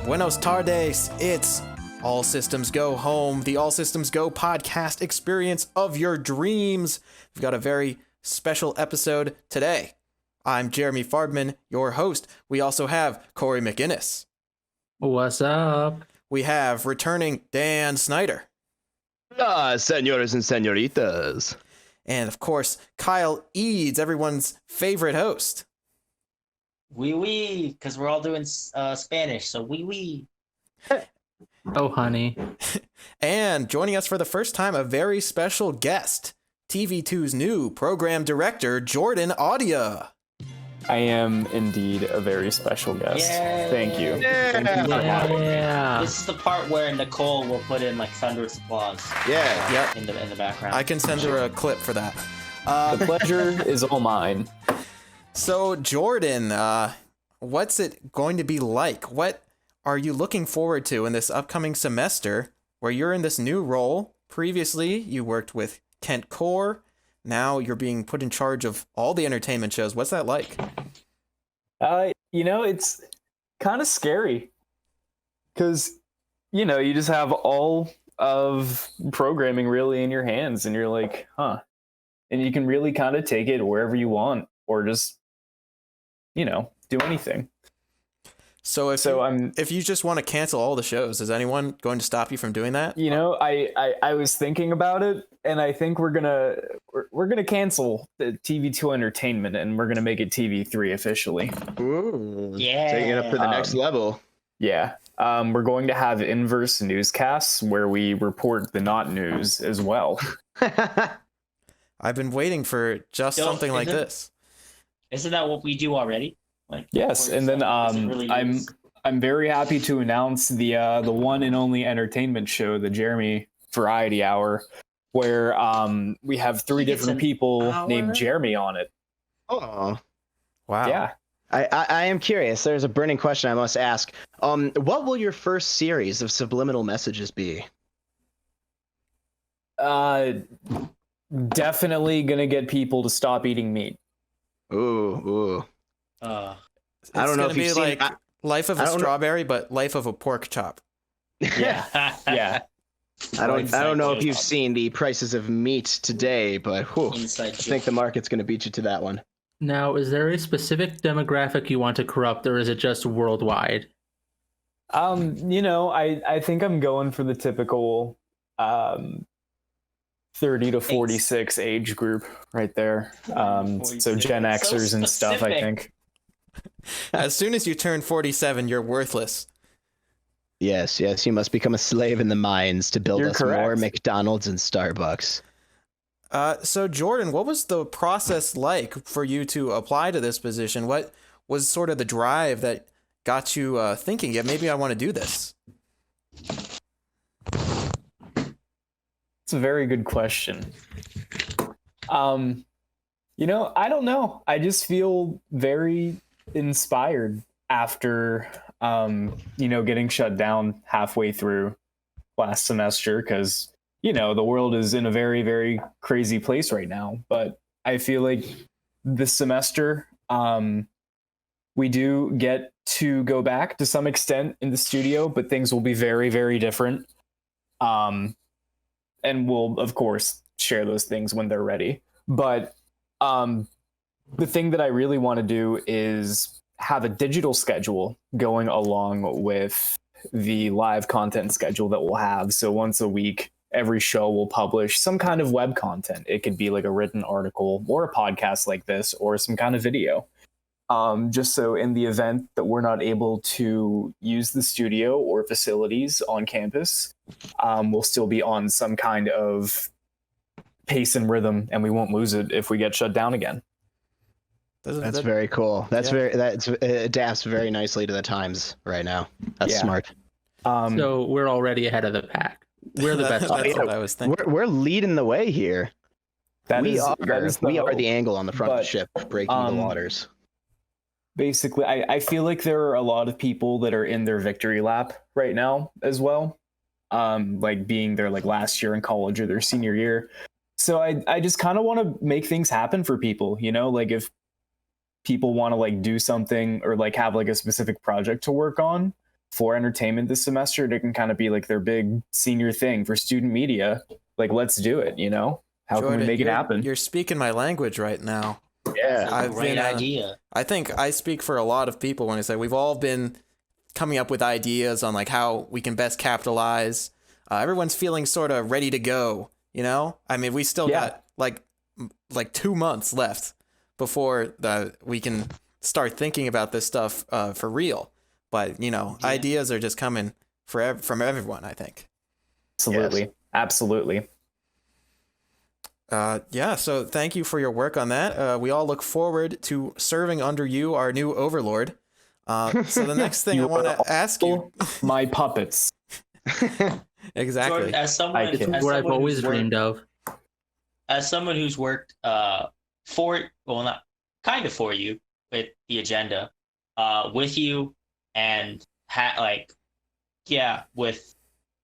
Buenos tardes. It's All Systems Go Home, the All Systems Go podcast experience of your dreams. We've got a very special episode today. I'm Jeremy Farbman, your host. We also have Corey McInnes. What's up? We have returning Dan Snyder. Senores and senoritas. And of course, Kyle Eads, everyone's favorite host. Oui, because we're all doing Spanish, so oui. Oh, honey. And joining us for the first time, a very special guest, TV2's new program director, Jordan Audia. I am indeed a very special guest. Yay. Thank you. Yeah. This is the part where Nicole will put in like thunderous applause. Yeah. Yep. In the background. I can send her a clip for that. The pleasure is all mine. So, Jordan, what's it going to be like? What are you looking forward to in this upcoming semester where you're in this new role? Previously, you worked with Kent Core. Now you're being put in charge of all the entertainment shows. What's that like? It's kind of scary because, you just have all of programming really in your hands and you're like, huh. And you can really kind of take it wherever you want or just, do anything. So if you just want to cancel all the shows, is anyone going to stop you from doing that? I was thinking about it, and I think we're gonna cancel the TV2 Entertainment, and we're gonna make it TV3 officially. Ooh, yeah. Taking it up to the next level. Yeah. We're going to have inverse newscasts where we report the not news as well. I've been waiting for just something like this. Isn't that what we do already? Yes, and then I'm very happy to announce the one and only entertainment show, the Jeremy Variety Hour, where we have three different people named Jeremy on it. Oh, wow! Yeah, I am curious. There's a burning question I must ask. What will your first series of subliminal messages be? Definitely gonna get people to stop eating meat. Ooh. I don't know if you've seen Life of a Strawberry, but Life of a Pork Chop. Yeah. I don't know if you've seen the prices of meat today, but I think the market's going to beat you to that one. Now, is there a specific demographic you want to corrupt, or is it just worldwide? I think I'm going for the typical 30 to 46 age group right there. So Gen Xers and stuff, I think. As soon as you turn 47, you're worthless. Yes, you must become a slave in the mines to build us correct. more McDonald's and Starbucks. So Jordan, what was the process like for you to apply to this position? What was sort of the drive that got you thinking, yeah, maybe I want to do this? It's a very good question. I don't know. I just feel very inspired after getting shut down halfway through last semester because the world is in a very, very crazy place right now. But I feel like this semester we do get to go back to some extent in the studio, but things will be very, very different. And we'll of course share those things when they're ready. But the thing that I really want to do is have a digital schedule going along with the live content schedule that we'll have. So once a week, every show will publish some kind of web content. It could be like a written article or a podcast like this or some kind of video. Just so in the event that we're not able to use the studio or facilities on campus, we'll still be on some kind of pace and rhythm and we won't lose it if we get shut down again. That's very cool. It adapts very nicely to the times right now. That's smart. So we're already ahead of the pack. We're the best. That's what I was thinking. We're leading the way here. We are the angle on the front of the ship, breaking the waters. Basically, I feel like there are a lot of people that are in their victory lap right now as well. Like being their last year in college or their senior year. So I just kind of want to make things happen for people, if people want to do something or have a specific project to work on, for entertainment this semester. It can kind of be like their big senior thing for student media. Like, let's do it, you know? How Jordan, can we make it happen? You're speaking my language right now. Yeah. That's a great idea. I think I speak for a lot of people when I say we've all been coming up with ideas on like how we can best capitalize. Everyone's feeling sort of ready to go, you know? I mean, we still got like 2 months left before we can start thinking about this stuff for real. But, you know, ideas are just coming from everyone, I think. Absolutely. Yes. Absolutely. So thank you for your work on that. We all look forward to serving under you, our new overlord. So the next thing I want to ask you... My puppets. Exactly. Jordan, as someone I've always dreamed of. As someone who's worked not kind of for you with the agenda, with you, and with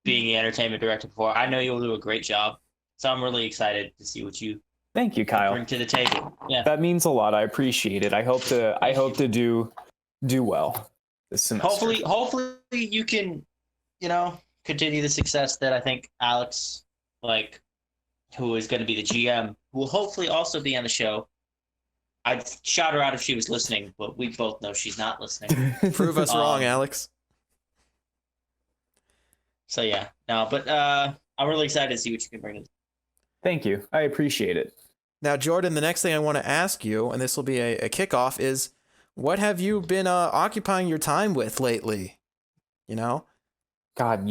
being the entertainment director before, I know you'll do a great job. So I'm really excited to see what you thank you, Kyle. Bring to the table. Yeah, that means a lot. I appreciate it. I hope to do well this semester. Hopefully you can, continue the success that I think Alex, who is going to be the GM, will hopefully also be on the show. I'd shout her out if she was listening, but we both know she's not listening. Prove us wrong, Alex. So yeah, no, but I'm really excited to see what you can bring. Thank you. I appreciate it. Now, Jordan, the next thing I want to ask you, and this will be a kickoff, is what have you been occupying your time with lately? You know? God,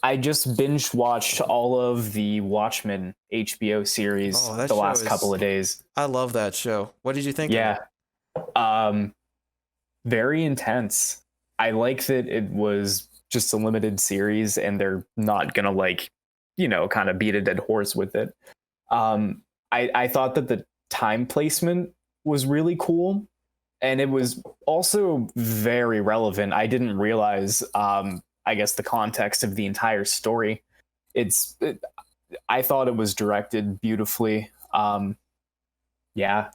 I just binge watched all of the Watchmen HBO series the last couple of days. I love that show. What did you think? Yeah. Very intense. I like that it was just a limited series and they're not gonna kind of beat a dead horse with it. I thought that the time placement was really cool and it was also very relevant. I didn't realize I guess the context of the entire story. I thought it was directed beautifully. Yeah,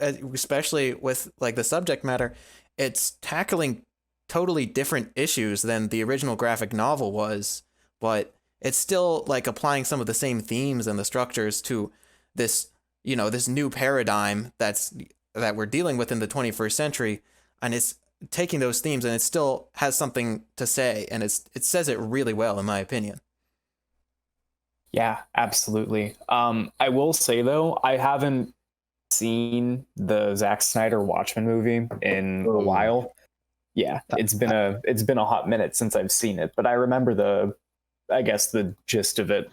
especially with the subject matter, it's tackling totally different issues than the original graphic novel was, but it's still applying some of the same themes and the structures to this, this new paradigm that we're dealing with in the 21st century, and it's taking those themes and it still has something to say, and it says it really well, in my opinion. Yeah, absolutely. I will say though, I haven't seen the Zack Snyder Watchmen movie in a while. Yeah, it's been a hot minute since I've seen it, but I remember the gist of it.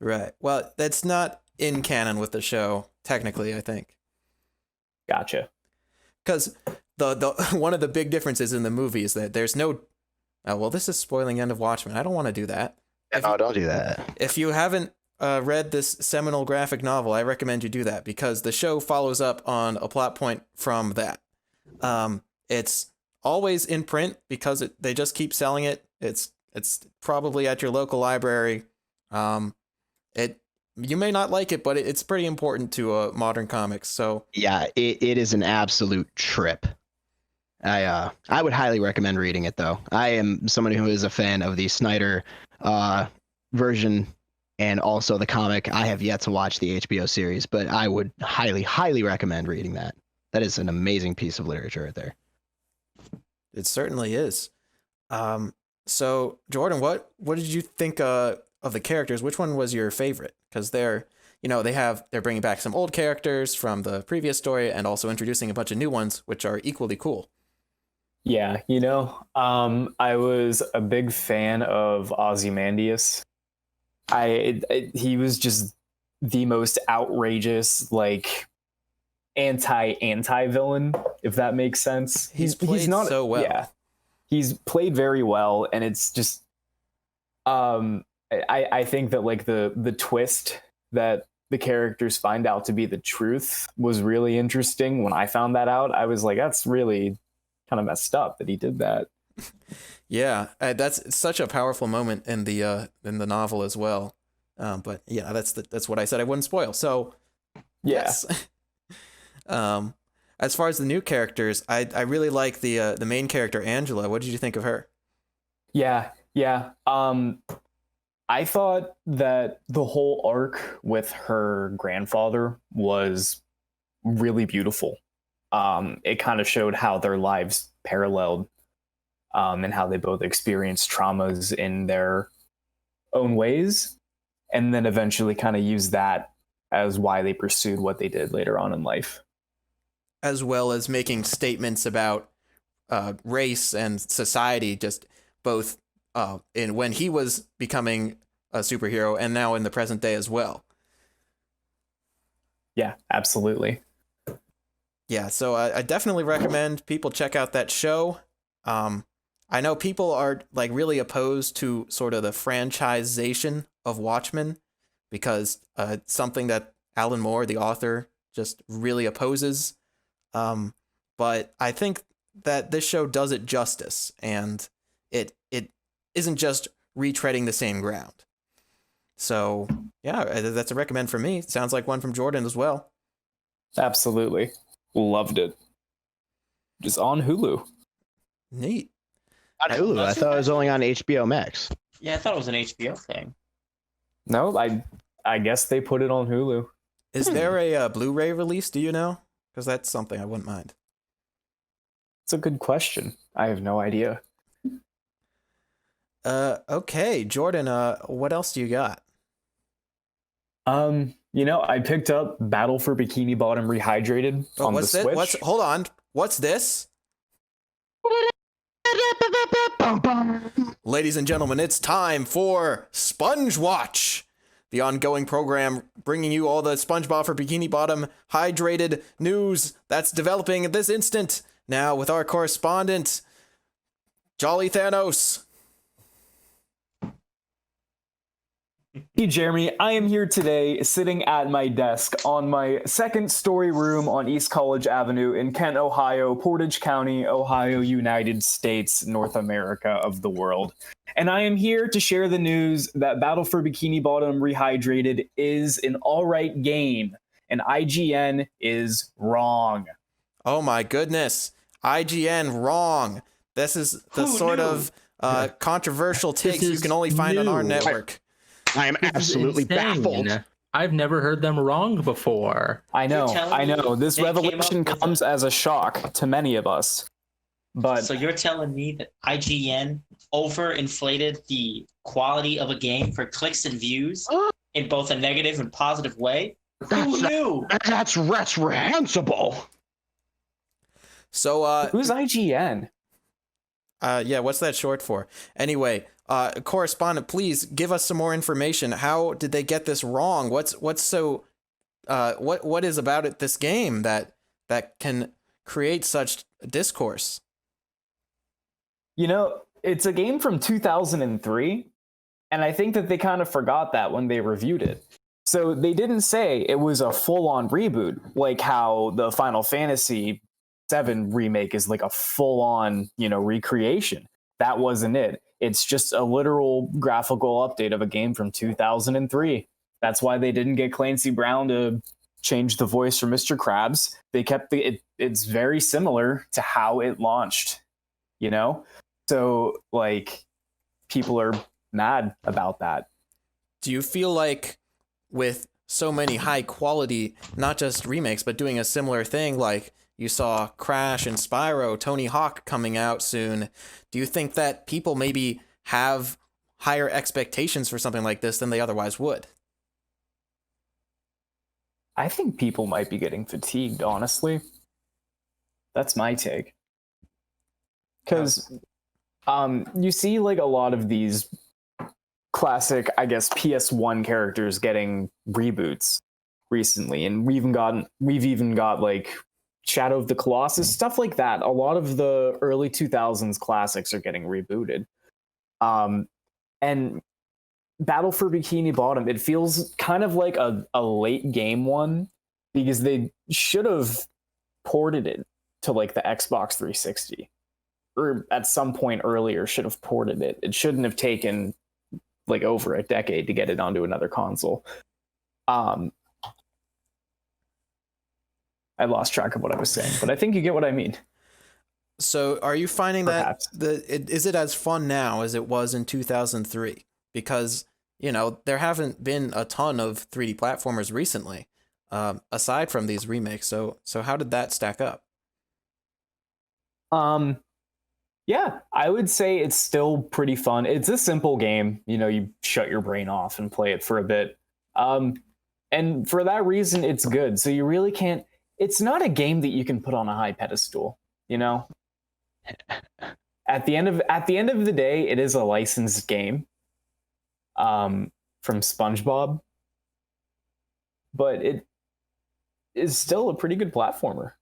Right. Well, that's not in canon with the show, technically, I think. Gotcha. Because the one of the big differences in the movie is that there's no... Oh, well, this is spoiling end of Watchmen. I don't want to do that. No, don't do that. If you haven't read this seminal graphic novel, I recommend you do that, because the show follows up on a plot point from that. It's always in print because they just keep selling it. It's probably at your local library. You may not like it, but it's pretty important to modern comics. So yeah, it is an absolute trip. I would highly recommend reading it, though. I am someone who is a fan of the Snyder version and also the comic. I have yet to watch the HBO series, but I would highly recommend reading that. That is an amazing piece of literature right there. It certainly is. So Jordan, what did you think of the characters? Which one was your favorite? Because they're bringing back some old characters from the previous story and also introducing a bunch of new ones, which are equally cool. Yeah, I was a big fan of Ozymandias. He was just the most outrageous, anti-villain, if that makes sense. He's not so well. Yeah, he's played very well, and it's just, I think that the twist that the characters find out to be the truth was really interesting. When I found that out, I was like, that's really kind of messed up that he did that. Yeah, that's such a powerful moment in the novel as well. But yeah, that's what I said I wouldn't spoil. So yeah. Yes. as far as the new characters, I really like the main character Angela. What did you think of her? Yeah. I thought that the whole arc with her grandfather was really beautiful. It kind of showed how their lives paralleled, and how they both experienced traumas in their own ways, and then eventually kind of used that as why they pursued what they did later on in life. As well as making statements about race and society, just both in when he was becoming a superhero and now in the present day as well. Yeah, absolutely. Yeah, so I definitely recommend people check out that show. I know people are like really opposed to sort of the franchisation of Watchmen because it's something that Alan Moore, the author, just really opposes. But I think that this show does it justice, and it isn't just retreading the same ground. So yeah, that's a recommend for me. Sounds like one from Jordan as well. Absolutely. Loved it. Just on Hulu. Neat. On Hulu. I thought it was only on HBO Max. Yeah, I thought it was an HBO thing. No, I guess they put it on Hulu. Is there a Blu-ray release? Do you know? Because that's something I wouldn't mind. It's a good question. I have no idea. Okay, Jordan. What else do you got? I picked up Battle for Bikini Bottom Rehydrated on the Switch. Hold on. What's this? Ladies and gentlemen, it's time for Sponge Watch, the ongoing program bringing you all the SpongeBob for Bikini Bottom hydrated news that's developing at this instant. Now with our correspondent, Jolly Thanos. Hey, Jeremy, I am here today sitting at my desk on my second story room on East College Avenue in Kent, Ohio, Portage County, Ohio, United States, North America of the world. And I am here to share the news that Battle for Bikini Bottom Rehydrated is an all right game, and IGN is wrong. Oh my goodness. IGN wrong. This is the sort of controversial takes you can only find on our network. I am absolutely baffled. I've never heard them wrong before. I know. This revelation comes as a shock to many of us. But so you're telling me that IGN overinflated the quality of a game for clicks and views in both a negative and positive way? Who knew? That's reprehensible. So who's IGN? Yeah, what's that short for? Anyway, correspondent, please give us some more information. How did they get this wrong? What is about it this game that can create such discourse? It's a game from 2003, and I think that they kind of forgot that when they reviewed it. So they didn't say it was a full-on reboot, like how the Final Fantasy VII remake is like a full-on, recreation. That wasn't it. It's just a literal graphical update of a game from 2003. That's why they didn't get Clancy Brown to change the voice for Mr. Krabs. They kept it's very similar to how it launched, So, people are mad about that. Do you feel like with so many high quality, not just remakes, but doing a similar thing, like you saw Crash and Spyro, Tony Hawk coming out soon, do you think that people maybe have higher expectations for something like this than they otherwise would? I think people might be getting fatigued, honestly. That's my take. Because you see a lot of these classic, I guess, PS1 characters getting reboots recently, and we've even got Shadow of the Colossus, stuff like that. A lot of the early 2000s classics are getting rebooted. And Battle for Bikini Bottom, it feels kind of like a late game one, because they should have ported it to the Xbox 360, or at some point earlier should have ported it. It shouldn't have taken over a decade to get it onto another console. I lost track of what I was saying, but I think you get what I mean. So are you finding Perhaps. is it as fun now as it was in 2003? Because, there haven't been a ton of 3D platformers recently, aside from these remakes. So how did that stack up? Yeah, I would say it's still pretty fun. It's a simple game. You shut your brain off and play it for a bit. And for that reason, it's good. So you really can't. It's not a game that you can put on a high pedestal. At the end of the day, it is a licensed game. From SpongeBob, but it is still a pretty good platformer.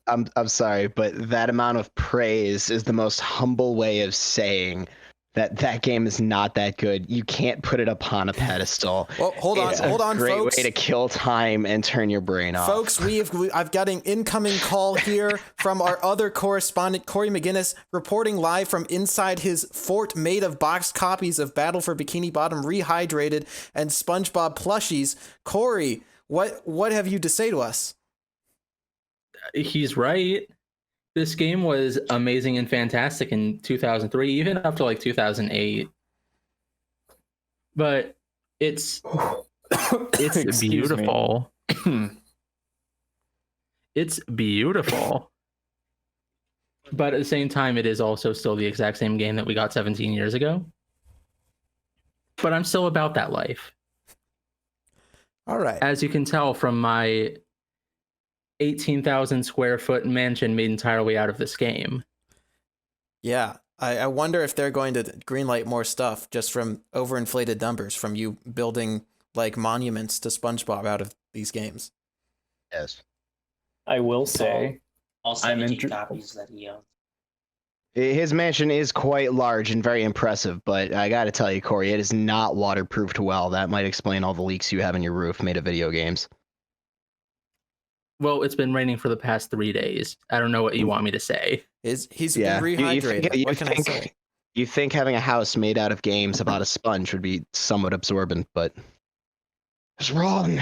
I'm sorry, but that amount of praise is the most humble way of saying that game is not that good. You can't put it upon a pedestal. Well, hold on, great folks. Way to kill time and turn your brain off. Folks, I've got an incoming call here from our other correspondent, Corey McGinnis, reporting live from inside his fort made of boxed copies of Battle for Bikini Bottom, Rehydrated, and SpongeBob plushies. Corey, what have you to say to us? He's right. This game was amazing and fantastic in 2003, even up to like 2008. But it's beautiful. It's beautiful. But at the same time, it is also still the exact same game that we got 17 years ago. But I'm still about that life. All right. As you can tell from my 18,000 square foot mansion made entirely out of this game. Yeah, I wonder if they're going to greenlight more stuff just from overinflated numbers from you building like monuments to SpongeBob out of these games. Yes. I will say, all 17 copies that he owns. His mansion is quite large and very impressive, but I got to tell you, Corey, it is not waterproofed well. That might explain all the leaks you have in your roof made of video games. Well, it's been raining for the past 3 days. I don't know what you want me to say. He's been rehydrated. What can I say? You think having a house made out of games about a sponge would be somewhat absorbent, but it's wrong.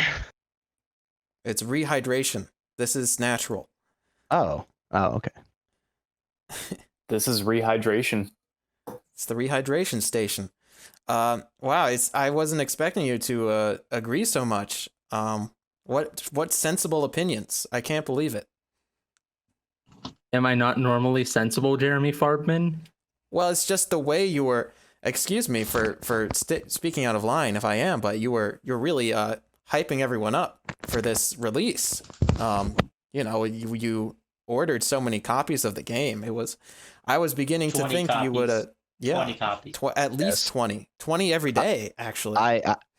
It's rehydration. This is natural. Oh, okay. This is rehydration. It's the rehydration station. Wow, I wasn't expecting you to agree so much. What sensible opinions? I can't believe it. Am I not normally sensible, Jeremy Farbman? Well, it's just the way you were. Excuse me for speaking out of line if I am, but you're really hyping everyone up for this release. You ordered so many copies of the game. I was beginning to think copies. You would 20 copies. At least 20 every day, actually.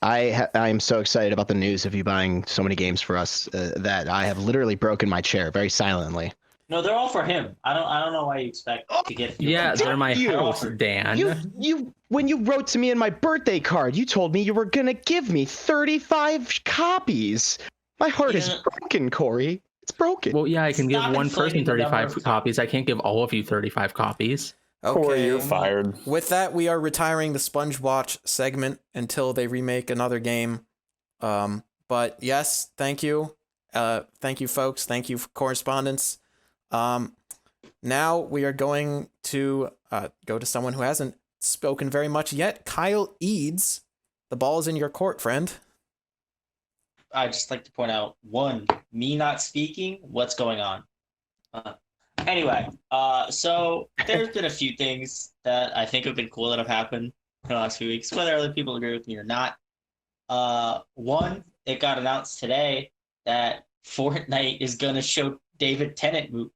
I am so excited about the news of you buying so many games for us that I have literally broken my chair very silently. No, they're all for him. I don't know why you expect to get. Yeah, they're my house, Dan. You when you wrote to me in my birthday card, you told me you were gonna give me 35 copies. My heart is broken, Corey. It's broken. Well, yeah, I can give one person inflating the number 35 of copies. I can't give all of you 35 copies. Corey, you're fired. With that, we are retiring the Sponge Watch segment until they remake another game. But yes, thank you. Thank you, folks. Thank you for correspondence. Now we are going to go to someone who hasn't spoken very much yet. Kyle Eads, the ball is in your court, friend. I'd just like to point out, one, me not speaking, what's going on? Anyway, so there's been a few things that I think have been cool that have happened in the last few weeks, whether other people agree with me or not. One, it got announced today that Fortnite is going to show David Tennant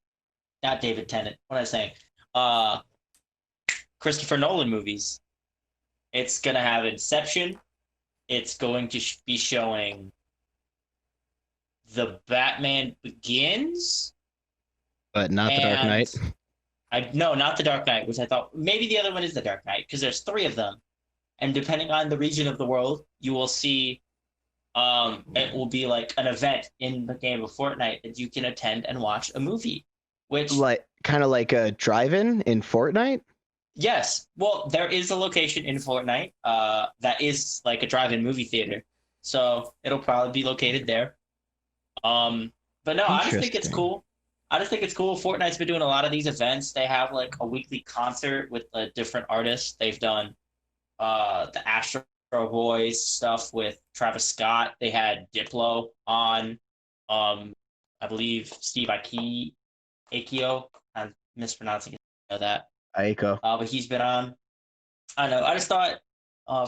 not David Tennant, what am I saying? Christopher Nolan movies. It's going to have Inception. It's going to be showing The Batman Begins. But not The Dark Knight. No, not The Dark Knight, which I thought maybe the other one is The Dark Knight, because there's 3 of them. And depending on the region of the world, you will see it will be like an event in the game of Fortnite that you can attend and watch a movie. Which kind of like a drive-in in Fortnite? Yes. Well, there is a location in Fortnite that is like a drive-in movie theater. So it'll probably be located there. But no, I just think it's Interesting. cool. I just think it's cool. Fortnite's been doing a lot of these events. They have like a weekly concert with different artists. They've done the Astro Boys stuff with Travis Scott. They had Diplo on. I believe Steve Akio. I'm mispronouncing it. I know that. Aiko. But he's been on. I know. I just thought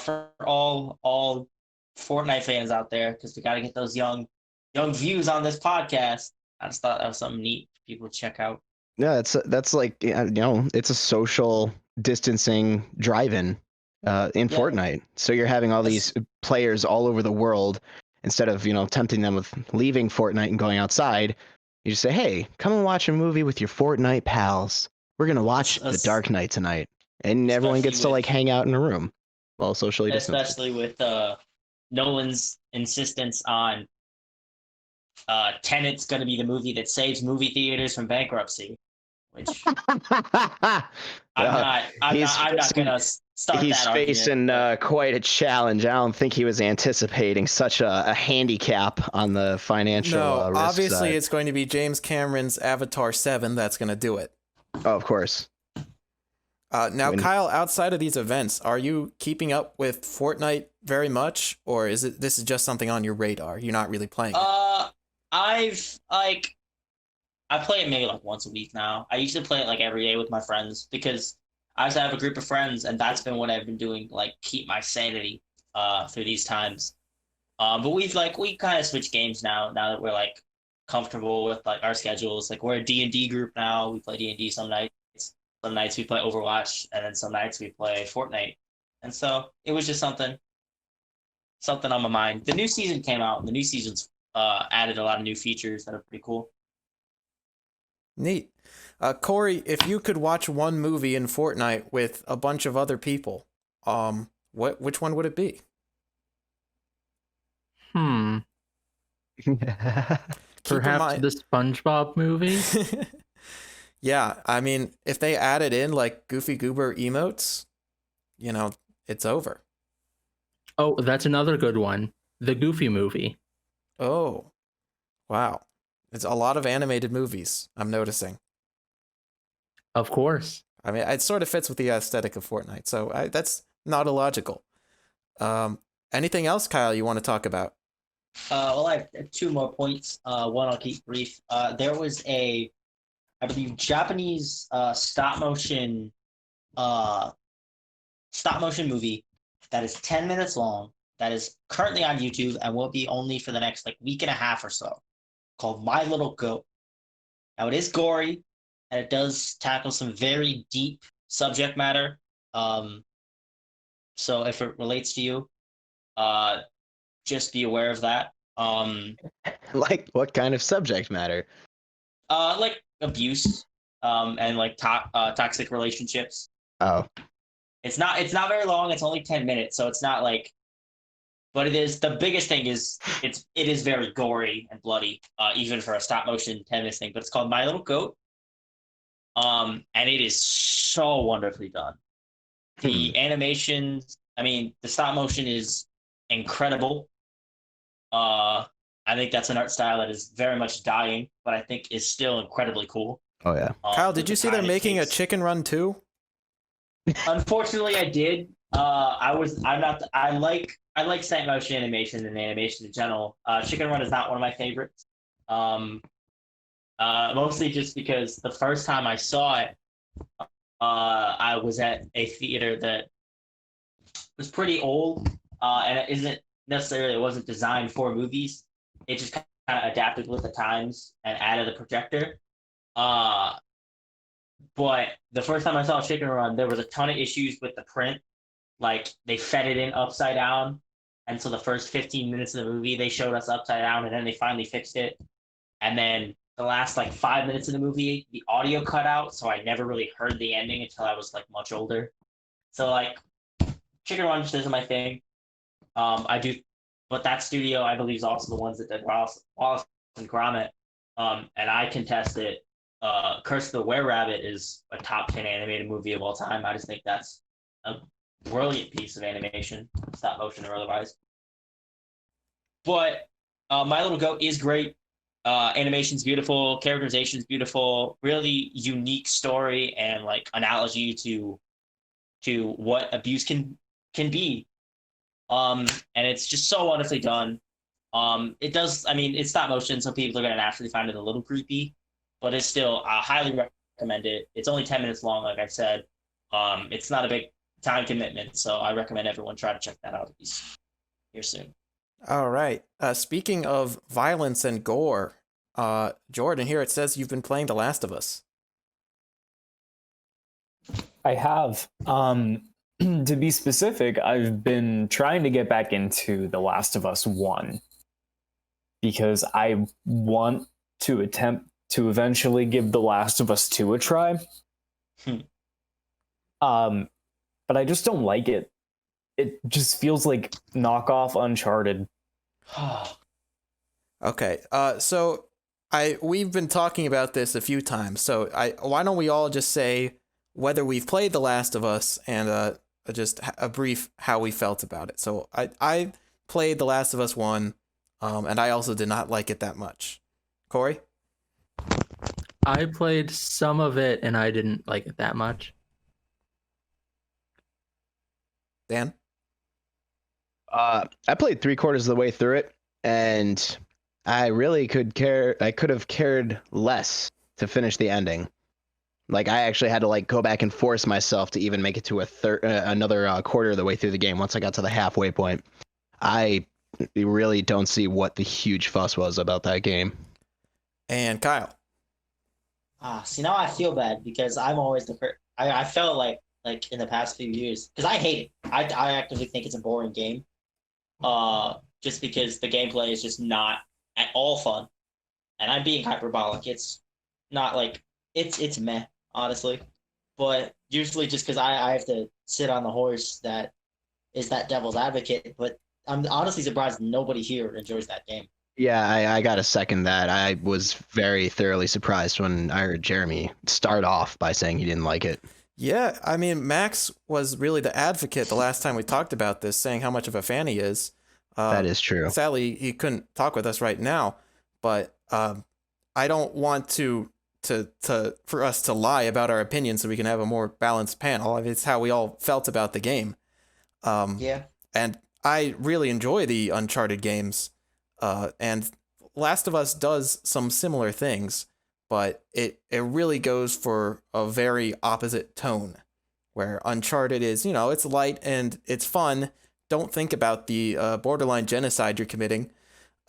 for all Fortnite fans out there, because we got to get those young views on this podcast. I just thought that was something neat for people to check out. Yeah, that's like it's a social distancing drive-in in Yeah. Fortnite. So you're having all these players all over the world. Instead of tempting them with leaving Fortnite and going outside, you just say, "Hey, come and watch a movie with your Fortnite pals. We're gonna watch The Dark Knight tonight," and everyone gets to like hang out in a room while socially distanced. Especially with Nolan's insistence on Tenet's going to be the movie that saves movie theaters from bankruptcy, which I'm not going to start he's that argument. facing quite a challenge. I don't think he was anticipating such a handicap on the financial risk obviously side. it's going to be James Cameron's Avatar 7 that's going to do it. Oh, of course. Now, Kyle, outside of these events, are you keeping up with Fortnite very much, or this is just something on your radar? You're not really playing it? I play it maybe like once a week now. I usually play it like every day with my friends because I just have a group of friends, and that's been what I've been doing, like keep my sanity through these times. But we kind of switch games now that we're like comfortable with like our schedules. Like we're a D&D group now. We play D&D some nights. Some nights we play Overwatch, and then some nights we play Fortnite. And so it was just something on my mind. The new season came out, and the new season's added a lot of new features that are pretty cool. Neat. Corey, if you could watch one movie in Fortnite with a bunch of other people, which one would it be? Perhaps the SpongeBob movie? Yeah, I mean, if they added in like Goofy Goober emotes, it's over. Oh, that's another good one. The Goofy movie. Oh, wow. It's a lot of animated movies, I'm noticing. Of course. I mean, it sort of fits with the aesthetic of Fortnite, so that's not illogical. Anything else, Kyle, you want to talk about? Well, I have two more points. One I'll keep brief. There was I believe Japanese stop motion movie that is 10 minutes long, that is currently on YouTube and will be only for the next like week and a half or so, called My Little Goat. Now it is gory and it does tackle some very deep subject matter. So if it relates to you, just be aware of that. Like what kind of subject matter? Like abuse, and like toxic relationships. Oh, it's not very long. It's only 10 minutes, so it's not like. But it is, the biggest thing is it is very gory and bloody, even for a stop motion 10-minute thing. But it's called My Little Goat, and it is so wonderfully done. The animation, I mean, the stop motion is incredible. I think that's an art style that is very much dying, but I think is still incredibly cool. Oh yeah. Kyle, did you see they're making a Chicken Run 2? Unfortunately, I did. I like stop motion animation and animation in general. Chicken Run is not one of my favorites. Mostly just because the first time I saw it, I was at a theater that was pretty old, and it wasn't designed for movies. It just kind of adapted with the times and added a projector. But the first time I saw Chicken Run, there was a ton of issues with the print. Like they fed it in upside down, and so the first 15 minutes of the movie they showed us upside down, and then they finally fixed it. And then the last like 5 minutes of the movie, the audio cut out, so I never really heard the ending until I was like much older. So like Chicken Run just isn't my thing. But that studio, I believe, is also the ones that did Wallace and Gromit. And I contest it. Curse of the Were-Rabbit is a top 10 animated movie of all time. I just think that's a brilliant piece of animation, stop motion or otherwise. But My Little Goat is great. Animation's beautiful, characterization's beautiful, really unique story and like analogy to what abuse can be. And it's just so wonderfully done. It does. I mean, it's stop motion, so people are gonna naturally find it a little creepy, but it's still highly recommend it. It's only 10 minutes long, like I said. It's not a big time commitment, so I recommend everyone try to check that out at least here soon. All right. Speaking of violence and gore, Jordan, here it says you've been playing The Last of Us. I have. To be specific, I've been trying to get back into The Last of Us 1 because I want to attempt to eventually give The Last of Us 2 a try. But I just don't like it. It just feels like knockoff Uncharted. Okay. So we've been talking about this a few times. So why don't we all just say whether we've played The Last of Us and just a brief how we felt about it. So I played The Last of Us 1, and I also did not like it that much. Corey? I played some of it and I didn't like it that much. Dan? I played 3/4 of the way through it, and I really could have cared less to finish the ending. Like, I actually had to like go back and force myself to even make it to another quarter of the way through the game. Once I got to the halfway point, I really don't see what the huge fuss was about that game. And Kyle? See, now I feel bad because I'm always the first. I felt like in the past few years, because I hate it. I actively think it's a boring game. Just because the gameplay is just not at all fun, and I'm being hyperbolic. It's not like it's meh, honestly. But usually, just because I have to sit on the horse that is that devil's advocate. But I'm honestly surprised nobody here enjoys that game. Yeah, I got to second that. I was very thoroughly surprised when I heard Jeremy start off by saying he didn't like it. Yeah, I mean, Max was really the advocate the last time we talked about this, saying how much of a fan he is. That is true. Sadly, he couldn't talk with us right now, but I don't want for us to lie about our opinions so we can have a more balanced panel. I mean, it's how we all felt about the game. Yeah. And I really enjoy the Uncharted games, and Last of Us does some similar things, but it really goes for a very opposite tone, where Uncharted is, it's light and it's fun. Don't think about the borderline genocide you're committing.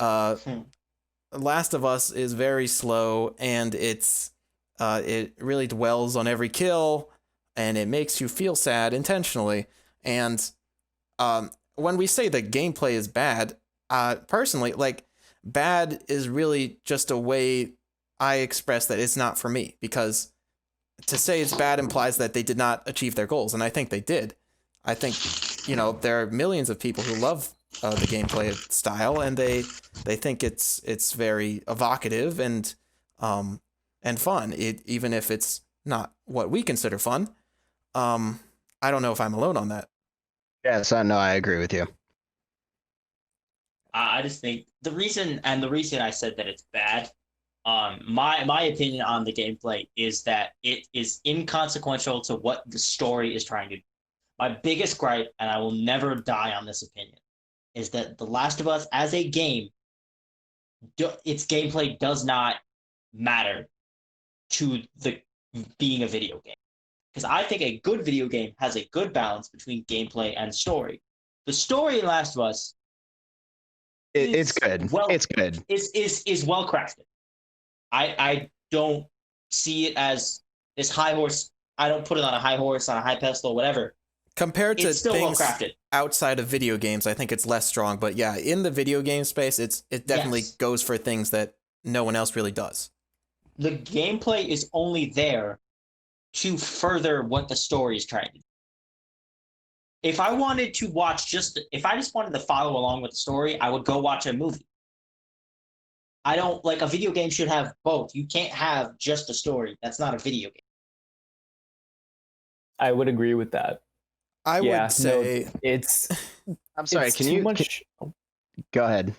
Last of Us is very slow, and it really dwells on every kill, and it makes you feel sad intentionally. And when we say the gameplay is bad, personally, like, bad is really just a way I express that it's not for me, because to say it's bad implies that they did not achieve their goals, and I think they did. I think, there are millions of people who love the gameplay style, and they think it's very evocative and fun, even if it's not what we consider fun. I don't know if I'm alone on that. Yes, no, I agree with you. I just think the reason I said that it's bad, my opinion on the gameplay is that it is inconsequential to what the story is trying to do. My biggest gripe, and I will never die on this opinion, is that The Last of Us as a game, its gameplay does not matter to the being a video game. Because I think a good video game has a good balance between gameplay and story. The story in Last of Us it's good. It's good. Is well crafted. I don't see it as this high horse. I don't put it on a high horse, on a high pedestal, whatever. Compared to it's still things well crafted outside of video games, I think it's less strong. But yeah, in the video game space, it definitely goes for things that no one else really does. The gameplay is only there to further what the story is trying to do. If I wanted to watch if I just wanted to follow along with the story, I would go watch a movie. I don't like a video game should have both. You can't have just a story. That's not a video game. I would agree with that. I would say it's. I'm sorry. It's Can too you much? go ahead?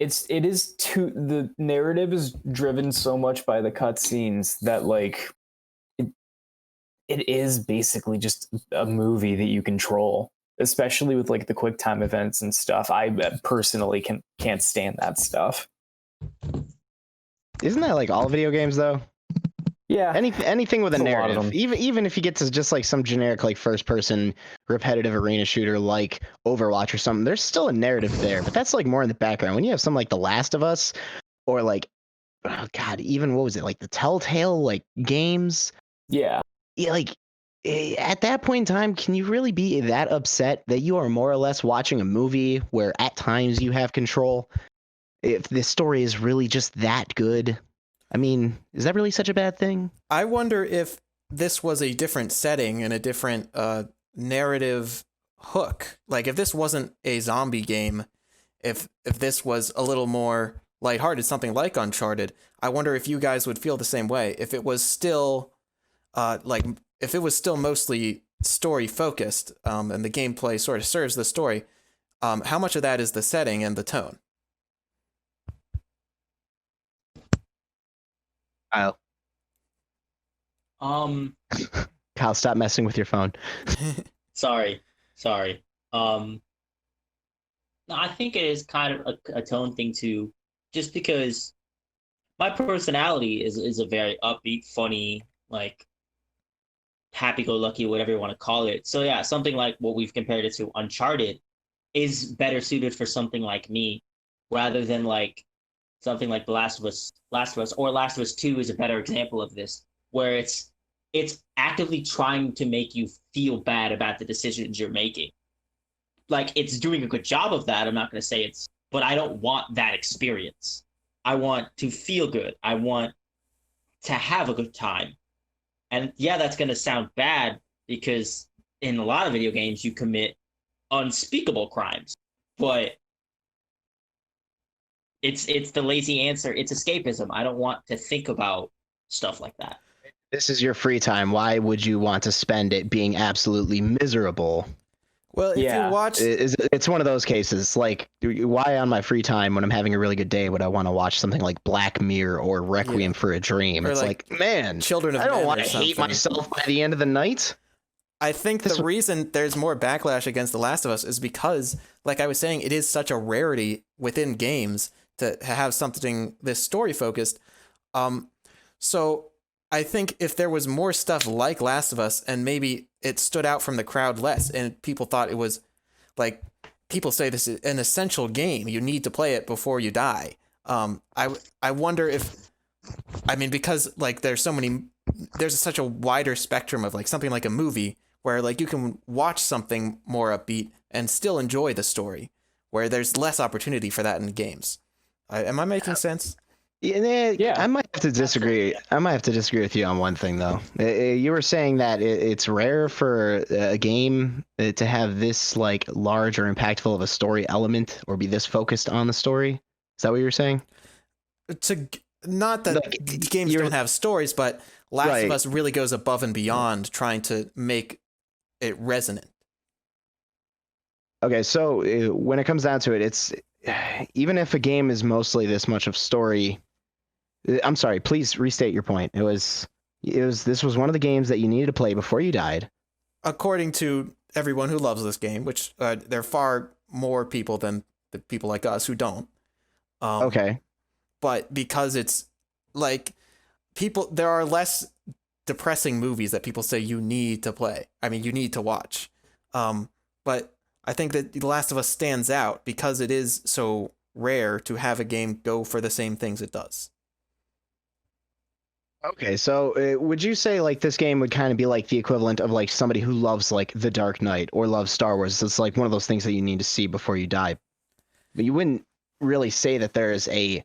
the narrative is driven so much by the cutscenes that like it is basically just a movie that you control, especially with like the quick time events and stuff. I personally can't stand that stuff. Isn't that like all video games though? Yeah. Anything with a There's a lot of narrative, them. even if you get to just like some generic like first person repetitive arena shooter like Overwatch or something, there's still a narrative there, but that's like more in the background. When you have something like The Last of Us or like, oh God, even what was it, like the Telltale like games? Yeah. Yeah, like at that point in time, can you really be that upset that you are more or less watching a movie where at times you have control? If the story is really just that good, I mean, is that really such a bad thing? I wonder if this was a different setting and a different narrative hook. Like if this wasn't a zombie game, if this was a little more lighthearted, something like Uncharted, I wonder if you guys would feel the same way. If it was still if it was still mostly story focused, and the gameplay sort of serves the story, how much of that is the setting and the tone? Kyle, Um, Kyle, stop messing with your phone. sorry. No, I think it is kind of a tone thing too, just because my personality is a very upbeat, funny, like happy-go-lucky, whatever you want to call it. So yeah, something like what we've compared it to, Uncharted, is better suited for something like me, rather than like something like The Last of Us, or Last of Us 2 is a better example of this, where it's actively trying to make you feel bad about the decisions you're making. Like it's doing a good job of that. I'm not going to say but I don't want that experience. I want to feel good. I want to have a good time. And yeah, that's going to sound bad because in a lot of video games you commit unspeakable crimes, but it's the lazy answer. It's escapism. I don't want to think about stuff like that. This is your free time. Why would you want to spend it being absolutely miserable? Well, if Yeah. you watch, It's one of those cases. Like, why on my free time when I'm having a really good day would I want to watch something like Black Mirror or Requiem for a Dream? Or It's like man, Children of I don't Men want or to hate something. myself by the end of the night. I think the reason there's more backlash against The Last of Us is because, like I was saying, it is such a rarity within games to have something this story focused. So I think if there was more stuff like Last of Us and maybe it stood out from the crowd less and people thought it was like, people say this is an essential game, you need to play it before you die. I wonder if, I mean, because like there's such a wider spectrum of like something like a movie where like you can watch something more upbeat and still enjoy the story, where there's less opportunity for that in games. Am I making sense? Yeah, I might have to disagree. I might have to disagree with you on one thing, though. You were saying that it's rare for a game to have this like large or impactful of a story element, or be this focused on the story. Is that what you were saying? Not that Like, games don't have stories, but Last of Right. Us really goes above and beyond trying to make it resonant. Okay, so when it comes down to it, it's even if a game is mostly this much of story. I'm sorry. Please restate your point. This was one of the games that you needed to play before you died. According to everyone who loves this game, which there are far more people than the people like us who don't. Okay. But because it's like there are less depressing movies that people say you need to play. I mean, you need to watch. But I think that The Last of Us stands out because it is so rare to have a game go for the same things it does. Okay, so would you say like this game would kind of be like the equivalent of like somebody who loves like The Dark Knight or loves Star Wars? It's like one of those things that you need to see before you die. But you wouldn't really say that there's a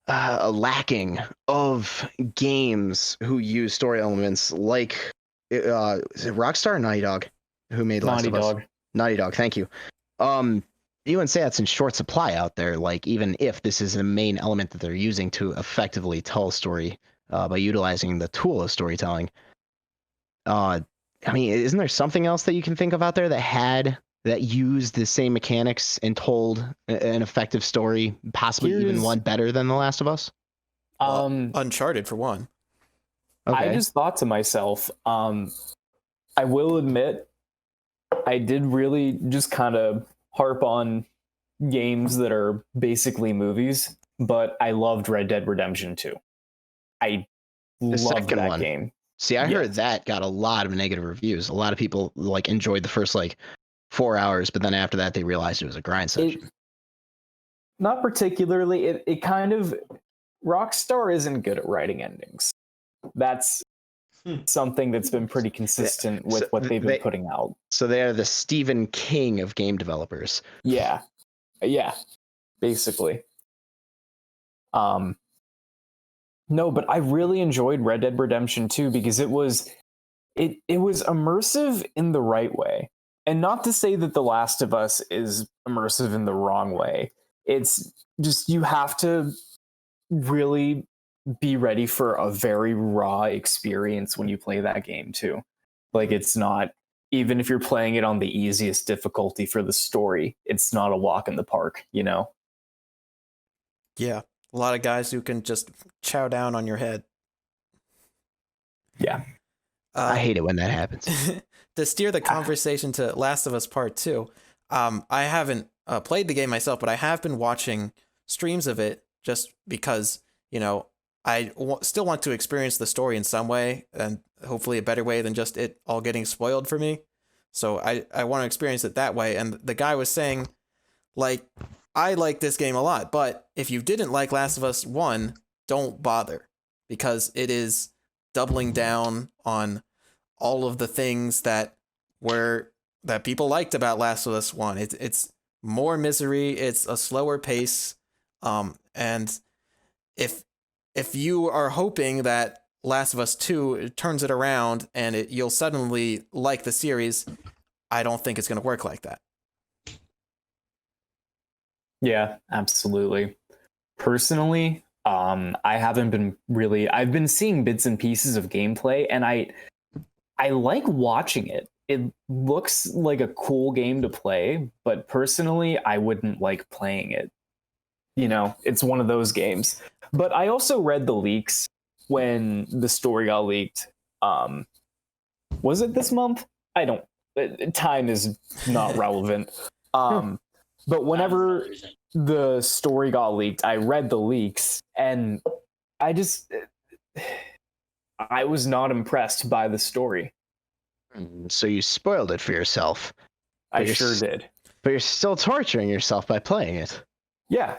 lacking of games who use story elements like is it Rockstar or Naughty Dog who made Last Naughty of Us? Dog. Naughty Dog, thank you. You wouldn't say that's in short supply out there, like even if this is the main element that they're using to effectively tell a story by utilizing the tool of storytelling. I mean, isn't there something else that you can think of out there that had that used the same mechanics and told an effective story, possibly even Here's- one better than The Last of Us? Uncharted for one. Okay. I just thought to myself, I will admit, I did really just kind of harp on games that are basically movies, but I loved Red Dead Redemption 2. I loved second that one. game. See, I Yes. heard that got a lot of negative reviews. A lot of people like enjoyed the first like 4 hours, but then after that they realized it was a grind session. Not particularly. It kind of Rockstar isn't good at writing endings. That's something that's been pretty consistent with So what they've been putting out. So they are the Stephen King of game developers. Yeah, basically. No, but I really enjoyed Red Dead Redemption 2 because it was immersive in the right way. And not to say that The Last of Us is immersive in the wrong way. It's just you have to really be ready for a very raw experience when you play that game too. Like, it's not, even if you're playing it on the easiest difficulty for the story, it's not a walk in the park, you know? Yeah. A lot of guys who can just chow down on your head. Yeah. I hate it when that happens. To steer the conversation to Last of Us Part 2, I haven't played the game myself, but I have been watching streams of it just because, you know, I still want to experience the story in some way, and hopefully a better way than just it all getting spoiled for me. So I want to experience it that way. And the guy was saying, like, I like this game a lot, but if you didn't like Last of Us 1, don't bother, because it is doubling down on all of the things that people liked about Last of Us 1. It's more misery, it's a slower pace, and if you are hoping that Last of Us 2 turns it around and you'll suddenly like the series, I don't think it's going to work like that. Yeah, absolutely. Personally, I've been seeing bits and pieces of gameplay, and I like watching it. It looks like a cool game to play, but personally, I wouldn't like playing it. You know, it's one of those games. But I also read the leaks when the story got leaked. Was it this month? I don't. Time is not relevant. But whenever the story got leaked, I read the leaks, and I was not impressed by the story. So you spoiled it for yourself. I sure did. But you're still torturing yourself by playing it. Yeah.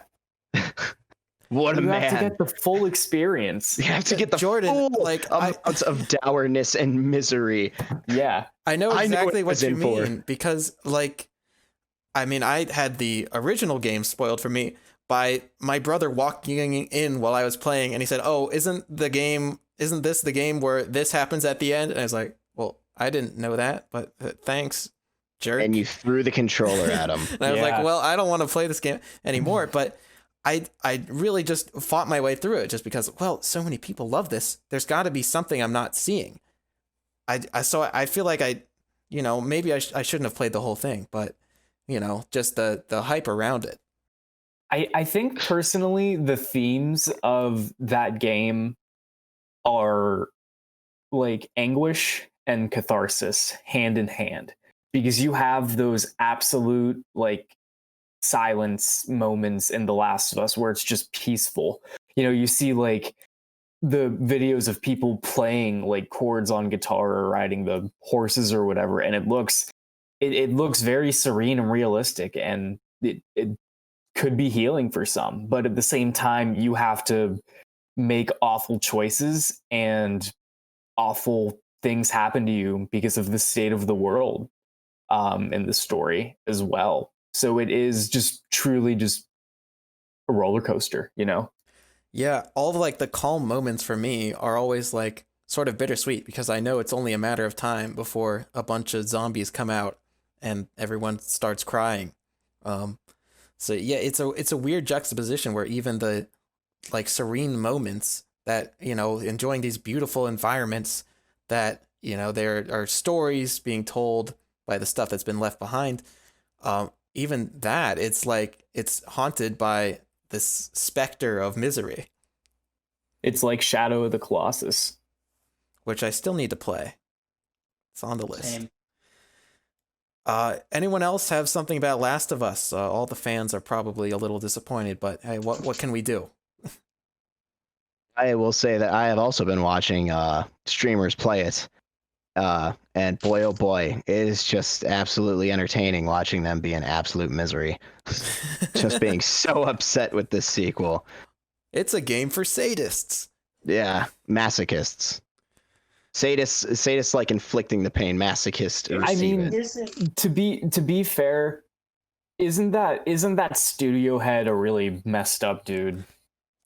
What a man. You have to get the full experience. You have to get the Jordan, full like, amounts of dourness and misery. Yeah. I know exactly what you in for. mean, because, like, I mean, I had the original game spoiled for me by my brother walking in while I was playing, and he said, "Oh, isn't this the game where this happens at the end?" And I was like, "Well, I didn't know that, but thanks, jerk." And you threw the controller at him. And I was like, "Well, I don't want to play this game anymore." But I really just fought my way through it just because, well, so many people love this. There's got to be something I'm not seeing. So I feel like maybe I shouldn't have played the whole thing, but just the hype around it. I think personally the themes of that game are like anguish and catharsis hand in hand, because you have those absolute like silence moments in The Last of Us where it's just peaceful. You see like the videos of people playing like chords on guitar or riding the horses or whatever, and it looks very serene and realistic, and it could be healing for some, but at the same time you have to make awful choices and awful things happen to you because of the state of the world in the story as well. So it is just truly just a roller coaster, Yeah, all like the calm moments for me are always like sort of bittersweet, because I know it's only a matter of time before a bunch of zombies come out and everyone starts crying. So yeah, it's a weird juxtaposition where even the like serene moments that, enjoying these beautiful environments that, there are stories being told by the stuff that's been left behind, even that, it's like it's haunted by this specter of misery, It's like Shadow of the Colossus. which I still need to play. It's on the list. Same. Anyone else have something about Last of Us? All the fans are probably a little disappointed, but hey, what can we do? I will say that I have also been watching streamers play it. And boy, oh boy, it is just absolutely entertaining watching them be in absolute misery. Just being so upset with this sequel. It's a game for sadists. Yeah, masochists. Sadists like inflicting the pain. Masochists I receive mean, it. Isn't To be fair, isn't that studio head a really messed up dude?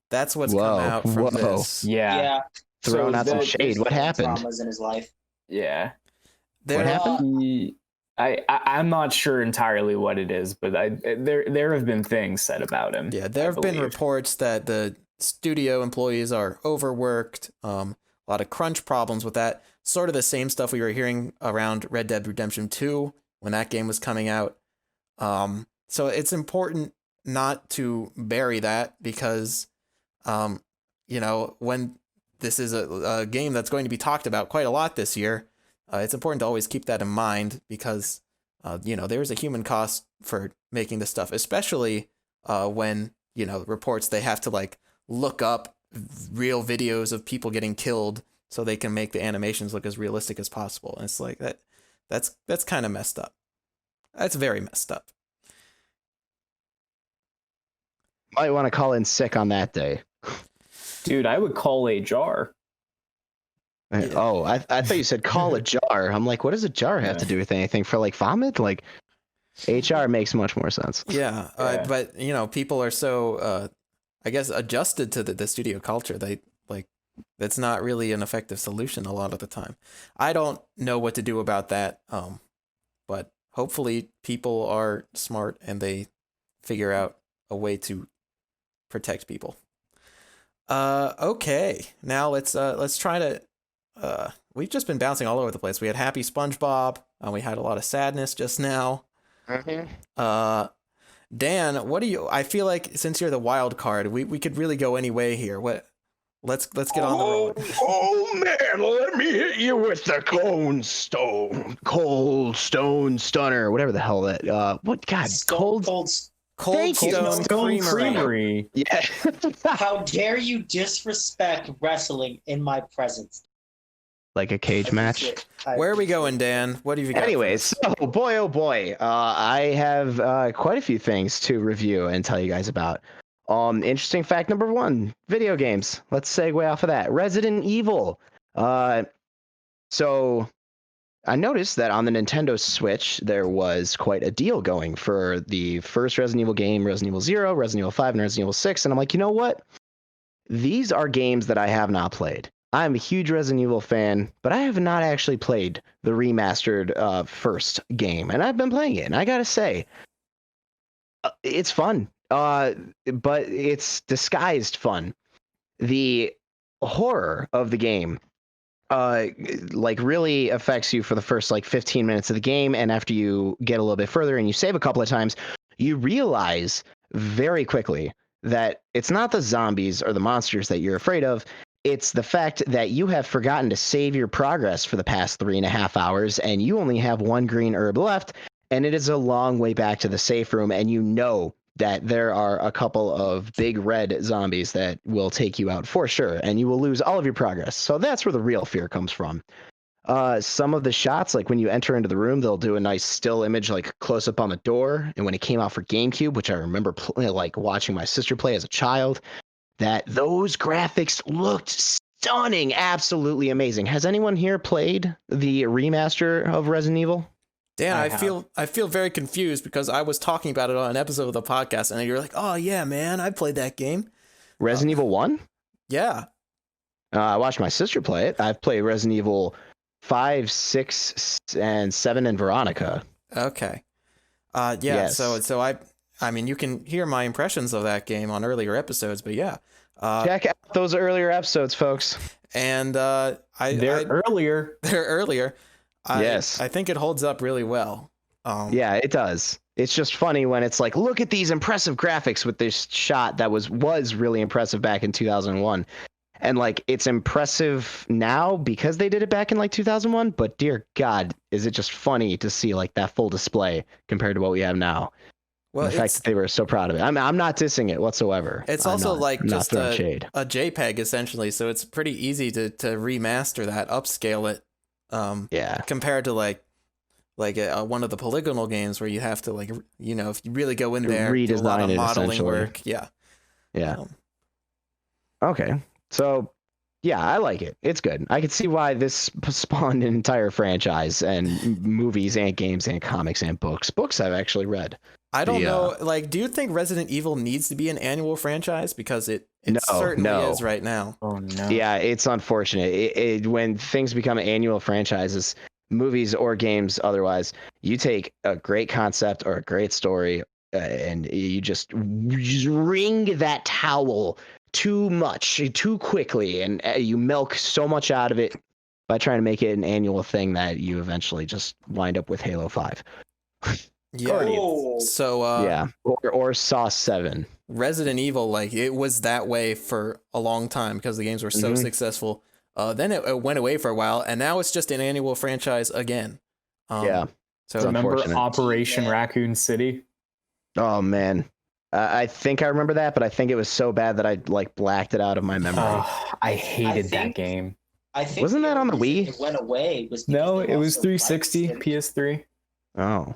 That's what's Whoa, come out from whoa. this. Yeah. Throwing So out some that- shade. What happened? traumas in his life. Yeah. There, What happened? I'm not sure entirely what it is, but there have been things said about him. Yeah, there I have been believe. reports that the studio employees are overworked. A lot of crunch problems with that. Sort of the same stuff we were hearing around Red Dead Redemption 2 when that game was coming out. So it's important not to bury that because, when this is a game that's going to be talked about quite a lot this year, it's important to always keep that in mind because, there's a human cost for making this stuff, especially when, reports they have to like look up real videos of people getting killed so they can make the animations look as realistic as possible. And it's like that's kind of messed up. That's very messed up. Might want to call in sick on that day. Dude, I would call a jar. Yeah. Oh, I thought you said call a jar. I'm like, what does a jar have to do with anything? For like vomit? Like, HR makes much more sense. Yeah, Yeah. but people are so I guess adjusted to the studio culture. They like that's not really an effective solution a lot of the time. I don't know what to do about that. But hopefully people are smart and they figure out a way to protect people. Okay. Now let's try to we've just been bouncing all over the place. We had Happy SpongeBob, we had a lot of sadness just now. Dan, what do you? I feel like since you're the wild card, we could really go any way here. What? Let's get on the road. Oh man, let me hit you with the cold stone stunner, whatever the hell that. What? God, Stone Cold. Cold Thank you. Stone Stone Creamery. Creamery. Yeah. How dare you disrespect wrestling in my presence? Like a cage match. Where are we going, Dan? What have you got? Anyways, so boy, oh boy, I have quite a few things to review and tell you guys about. Interesting fact number 1: video games. Let's segue off of that. Resident Evil. So I noticed that on the Nintendo Switch there was quite a deal going for the first Resident Evil game, Resident Evil 0, Resident Evil 5, and Resident Evil 6. And I'm like, you know what? These are games that I have not played. I'm a huge Resident Evil fan, but I have not actually played the remastered first game, and I've been playing it. And I gotta say, it's fun, but it's disguised fun. The horror of the game, really affects you for the first 15 minutes of the game, and after you get a little bit further and you save a couple of times, you realize very quickly that it's not the zombies or the monsters that you're afraid of. It's the fact that you have forgotten to save your progress for the past 3.5 hours, and you only have 1 green herb left, and it is a long way back to the safe room, and you know that there are a couple of big red zombies that will take you out for sure, and you will lose all of your progress. So that's where the real fear comes from. Some of the shots, like when you enter into the room, they'll do a nice still image, close up on the door. And when it came out for GameCube, which I remember watching my sister play as a child, that those graphics looked stunning, absolutely amazing. Has anyone here played the remaster of Resident Evil? Dan, I feel very confused because I was talking about it on an episode of the podcast, and you're like, "Oh yeah, man, I played that game." Resident Evil 1? Yeah. I watched my sister play it. I've played Resident Evil 5, 6, and 7, and Veronica. Okay. Yeah. Yes. So I mean, you can hear my impressions of that game on earlier episodes, but yeah. Check out those earlier episodes, folks. And They're earlier. they're earlier. Yes. I think it holds up really well. Yeah, it does. It's just funny when it's like, look at these impressive graphics with this shot that was really impressive back in 2001. And like, it's impressive now because they did it back in like 2001, but dear God, is it just funny to see like that full display compared to what we have now. Well, And the fact that they were so proud of it. I'm not dissing it whatsoever. It's I'm also not, like I'm not just throwing a shade. JPEG essentially, so it's pretty easy to remaster that, upscale it. Yeah. Compared to like one of the polygonal games where you have to like, you know, if you really go in there, do a lot Redesign of it, modeling essentially. work. Yeah. Yeah. Um, Okay. So, yeah, I like it. It's good. I could see why this spawned an entire franchise and movies and games and comics and books. Books I've actually read. I don't know. Like, do you think Resident Evil needs to be an annual franchise? Because it certainly is right now. Oh no. Yeah, it's unfortunate. When things become annual franchises, movies or games otherwise, you take a great concept or a great story and you just wring that towel too much, too quickly, and you milk so much out of it by trying to make it an annual thing that you eventually just wind up with Halo 5. Yeah. Oh. So Yeah, or Saw 7. Resident Evil, like, it was that way for a long time because the games were so successful. Then it went away for a while, and now it's just an annual franchise again. Yeah. So Remember unfortunate. Operation Raccoon City? Oh man, I think I remember that, but I think it was so bad that I like blacked it out of my memory. Oh, I hated that think- game. I think Wasn't the that on the reason Wii? It went away was No, because they it was also 360, licensed PS3. Oh,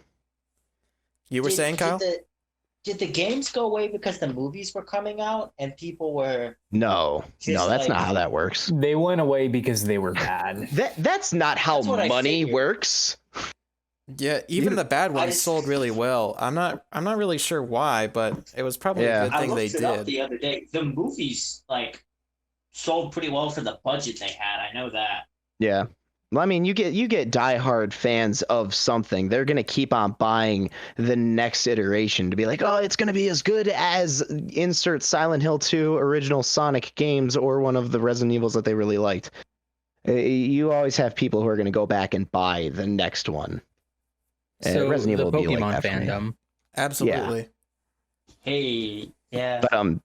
you were saying, Kyle? Did the games go away because the movies were coming out and people were no, Just that's like- not how that works. They went away because they were bad. That's not how That's what I money figured. works. Yeah, even the bad ones just- sold really well. I'm not really sure why, but it was probably Yeah. a good I thing looked they it up did. the other day. The movies like sold pretty well for the budget they had. I know that. Yeah. Well, I mean, you get diehard fans of something. They're gonna keep on buying the next iteration to be like, oh, it's gonna be as good as insert Silent Hill 2 original Sonic games or one of the Resident Evils that they really liked. You always have people who are gonna go back and buy the next one. So Resident the Evil would be like Pokemon that for me. fandom. Absolutely. Hey, yeah.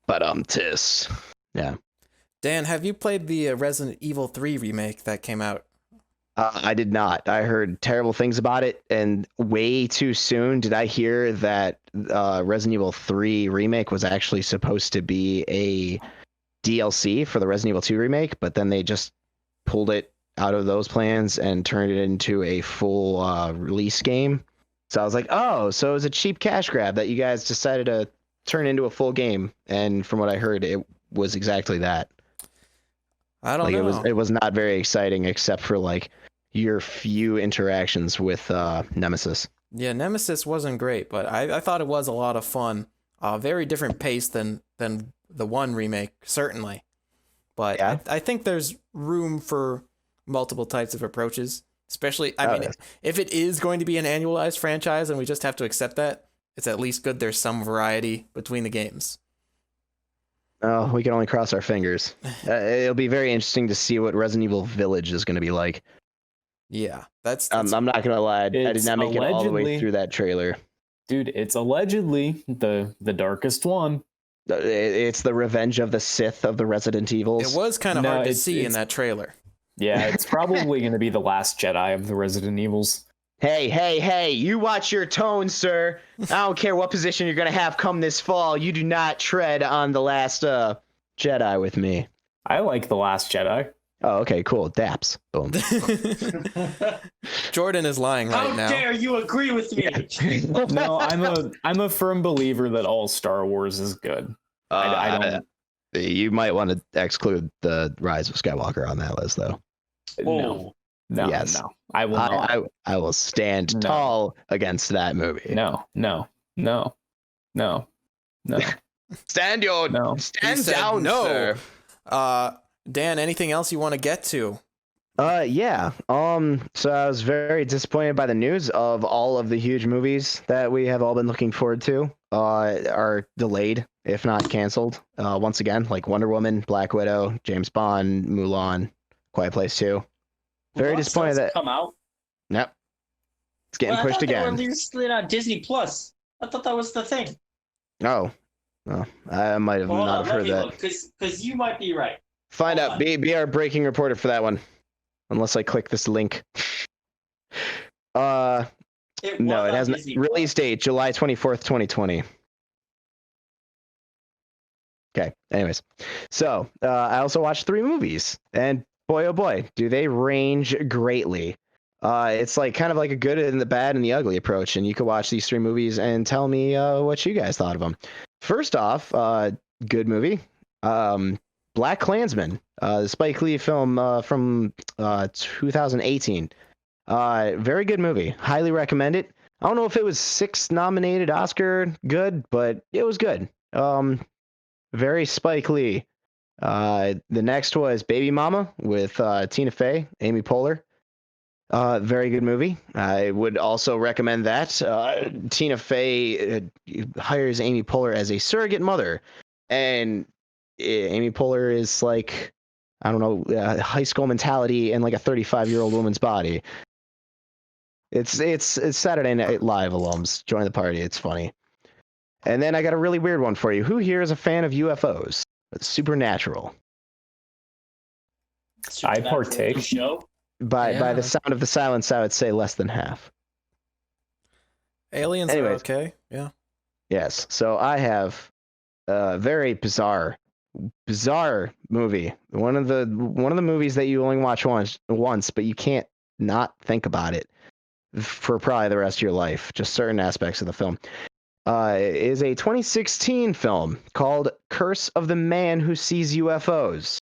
But tis. Yeah. Dan, have you played the Resident Evil 3 remake that came out? I did not. I heard terrible things about it, and way too soon did I hear that Resident Evil 3 remake was actually supposed to be a DLC for the Resident Evil 2 remake, but then they just pulled it out of those plans and turned it into a full release game. So I was like, oh, so it was a cheap cash grab that you guys decided to turn into a full game. And from what I heard, it was exactly that. I don't know. It was not very exciting except for like your few interactions with Nemesis. Yeah, Nemesis wasn't great, but I thought it was a lot of fun. Very different pace than the 1 remake, certainly. But Yeah. I think there's room for multiple types of approaches. Especially, I mean, if it is going to be an annualized franchise and we just have to accept that, it's at least good there's some variety between the games. Oh, we can only cross our fingers. It'll be very interesting to see what Resident Evil Village is going to be like. Yeah, that's I'm not going to lie. I did It's not make it all the way allegedly- through that trailer. Dude, it's allegedly the darkest one. It's the revenge of the Sith of the Resident Evils. it was kind of No, hard to it's- see in it's- that trailer. Yeah, it's probably going to be the last Jedi of the Resident Evils. Hey, you watch your tone, sir. I don't care what position you're going to have come this fall. You do not tread on the last Jedi with me. I like the Last Jedi. Oh, okay, cool. Daps. Boom. Jordan is lying right How now. dare you agree with me? No, I'm a firm believer that all Star Wars is good. I don't. You might want to exclude the Rise of Skywalker on that list, though. No, no, Yes. no. I will not. I will stand No. tall against that movie. No. Stand No. He stand said down, no. sir. Dan, anything else you want to get to? Yeah. So I was very disappointed by the news of all of the huge movies that we have all been looking forward to are delayed, if not canceled. Once again, like Wonder Woman, Black Widow, James Bond, Mulan, Quiet Place 2. Very Mulan disappointed still that. come out. Yep. It's getting Well, pushed I thought again. they were releasing it on Disney Plus. I thought that was the thing. Oh, well, I might have Hold not on, have heard that. because you might be right. Find Hold out. on. Be our breaking reporter for that one. Unless I click this link. No, It it has Disney release date July 24th, 2020. Okay. Anyways, so I also watched 3 movies, and boy, oh boy, do they range greatly. It's like kind of like a good and the bad and the ugly approach, and you could watch these 3 movies and tell me what you guys thought of them. First off, good movie, Blackkklansman, the Spike Lee film from 2018. Very good movie. Highly recommend it. I don't know if it was 6 nominated Oscar good, but it was good. Very Spike Lee. The next was Babymama with Tina Fey, Amy Poehler. Very good movie. I would also recommend that. Tina Fey hires Amy Poehler as a surrogate mother, and Amy Poehler is like, I don't know, high school mentality and like a 35-year-old woman's body. It's Saturday Night Live alums. Join the party. It's funny. And then I got a really weird one for you. Who here is a fan of UFOs? Supernatural. I partake. Show. By the sound of the silence, I would say less than half. Aliens Anyways. are okay. Yeah. Yes. So I have a very bizarre movie. One of the movies that you only watch once, but you can't not think about it for probably the rest of your life. Just certain aspects of the film. Is a 2016 film called Curse of the Man Who Sees UFOs.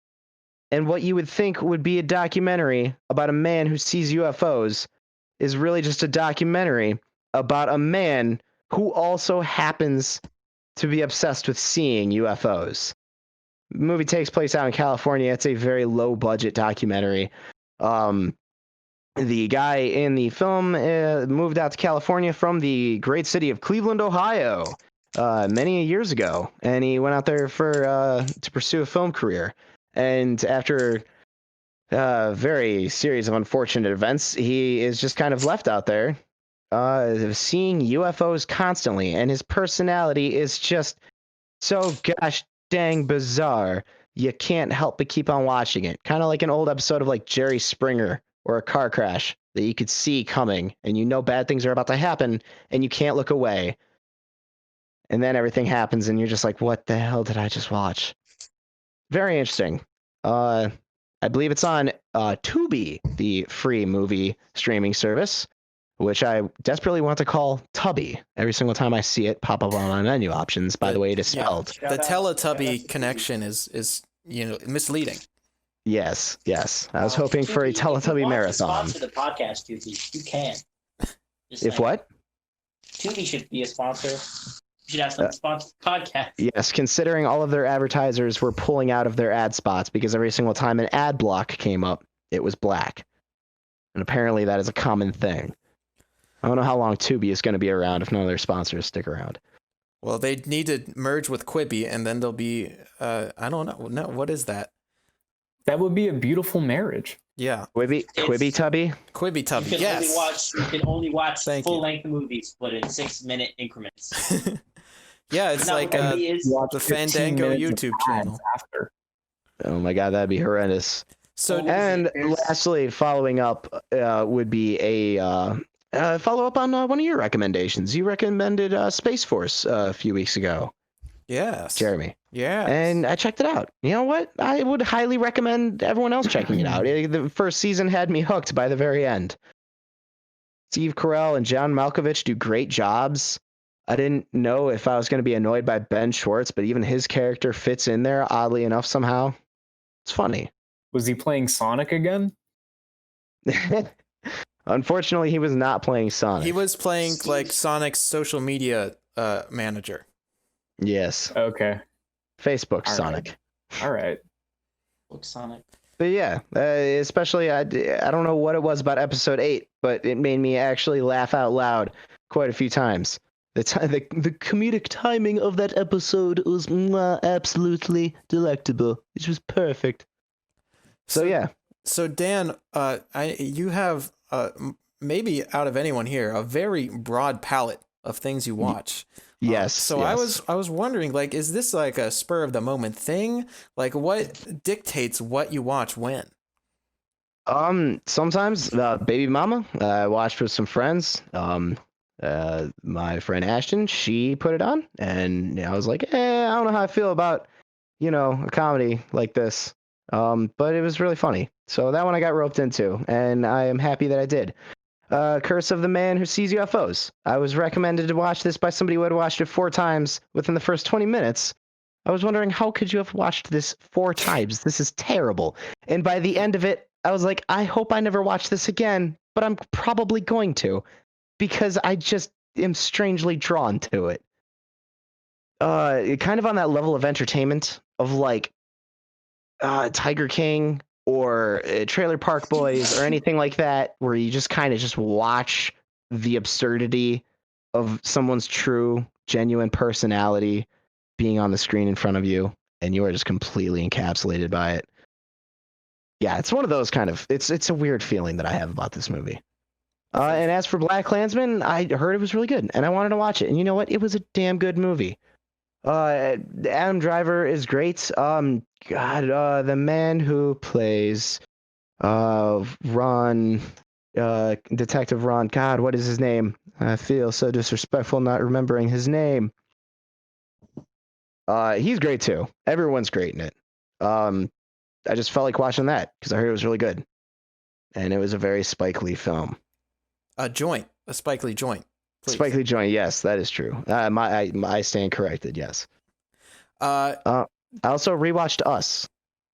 And what you would think would be a documentary about a man who sees UFOs is really just a documentary about a man who also happens to be obsessed with seeing UFOs. The movie takes place out in California. It's a very low budget documentary. The guy in the film moved out to California from the great city of Cleveland, Ohio, many years ago, and he went out there to pursue a film career. And after a very series of unfortunate events, he is just kind of left out there, seeing UFOs constantly, and his personality is just so gosh dang bizarre. You can't help but keep on watching it. Kind of like an old episode of like Jerry Springer, or a car crash that you could see coming, and you know bad things are about to happen, and you can't look away. And then everything happens, and you're just like, what the hell did I just watch? Very interesting. I believe it's on Tubi, the free movie streaming service, which I desperately want to call Tubby. Every single time I see it pop up on my menu options, by the way it is spelled. The Teletubby connection is misleading. Yes. I was hoping for a Teletubby marathon. Sponsor the podcast, Tubi. You can. If what? Tubi should be a sponsor. You should have some sponsor the podcast. Yes, considering all of their advertisers were pulling out of their ad spots because every single time an ad block came up, it was black. And apparently that is a common thing. I don't know how long Tubi is going to be around if none of their sponsors stick around. Well, they need to merge with Quibi, and then they'll be, I don't know. No, what is that? That would be a beautiful marriage. Yeah. Quibi Tubby? Quibi Tubby, yes. You can only watch Thank full-length movies, but in 6-minute increments. Yeah, it's like the Fandango YouTube channel. After. Oh my god, that'd be horrendous. So, and lastly, following up would be a follow up on one of your recommendations. You recommended Spaceforce a few weeks ago. yes. Jeremy. Yeah. And I checked it out. You know what? I would highly recommend everyone else checking it out. The first season had me hooked by the very end. Steve Carell and John Malkovich do great jobs. I didn't know if I was going to be annoyed by Ben Schwartz, but even his character fits in there, oddly enough, somehow. It's funny. Was he playing Sonic again? Unfortunately, he was not playing Sonic. He was playing like Sonic's social media manager. Yes. Okay. Facebook All Sonic. Right. All right. Look, Sonic. But yeah, especially I don't know what it was about episode 8, but it made me actually laugh out loud quite a few times. The comedic timing of that episode was absolutely delectable. It was perfect. So yeah. So Dan, you have maybe out of anyone here, a very broad palette of things you watch. Yes. So yes. I was wondering, like, is this like a spur of the moment thing? Like, what dictates what you watch when? Sometimes Babymama, I watched with some friends. My friend Ashton, she put it on, and I was like, I don't know how I feel about, a comedy like this. But it was really funny. So that one I got roped into, and I am happy that I did. Curse of the Man Who Sees UFOs. I was recommended to watch this by somebody who had watched it 4 times within the first 20 minutes. I was wondering, how could you have watched this 4 times? This is terrible. And by the end of it, I was like, I hope I never watch this again, but I'm probably going to, because I just am strangely drawn to it. Kind of on that level of entertainment of like Tiger King or Trailer Park Boys or anything like that, where you just kind of just watch the absurdity of someone's true, genuine personality being on the screen in front of you, and you are just completely encapsulated by it. Yeah, it's one of those kind of, it's a weird feeling that I have about this movie. And as for Blackkklansman, I heard it was really good, and I wanted to watch it. And you know what? It was a damn good movie. Adam Driver is great. The man who plays Ron, Detective Ron. God, what is his name? I feel so disrespectful not remembering his name. He's great too. Everyone's great in it. I just felt like watching that because I heard it was really good, and it was a very Spike Lee film. A Spike Lee joint. Please. Spike Lee joint, yes, that is true. I stand corrected, yes. I also rewatched Us,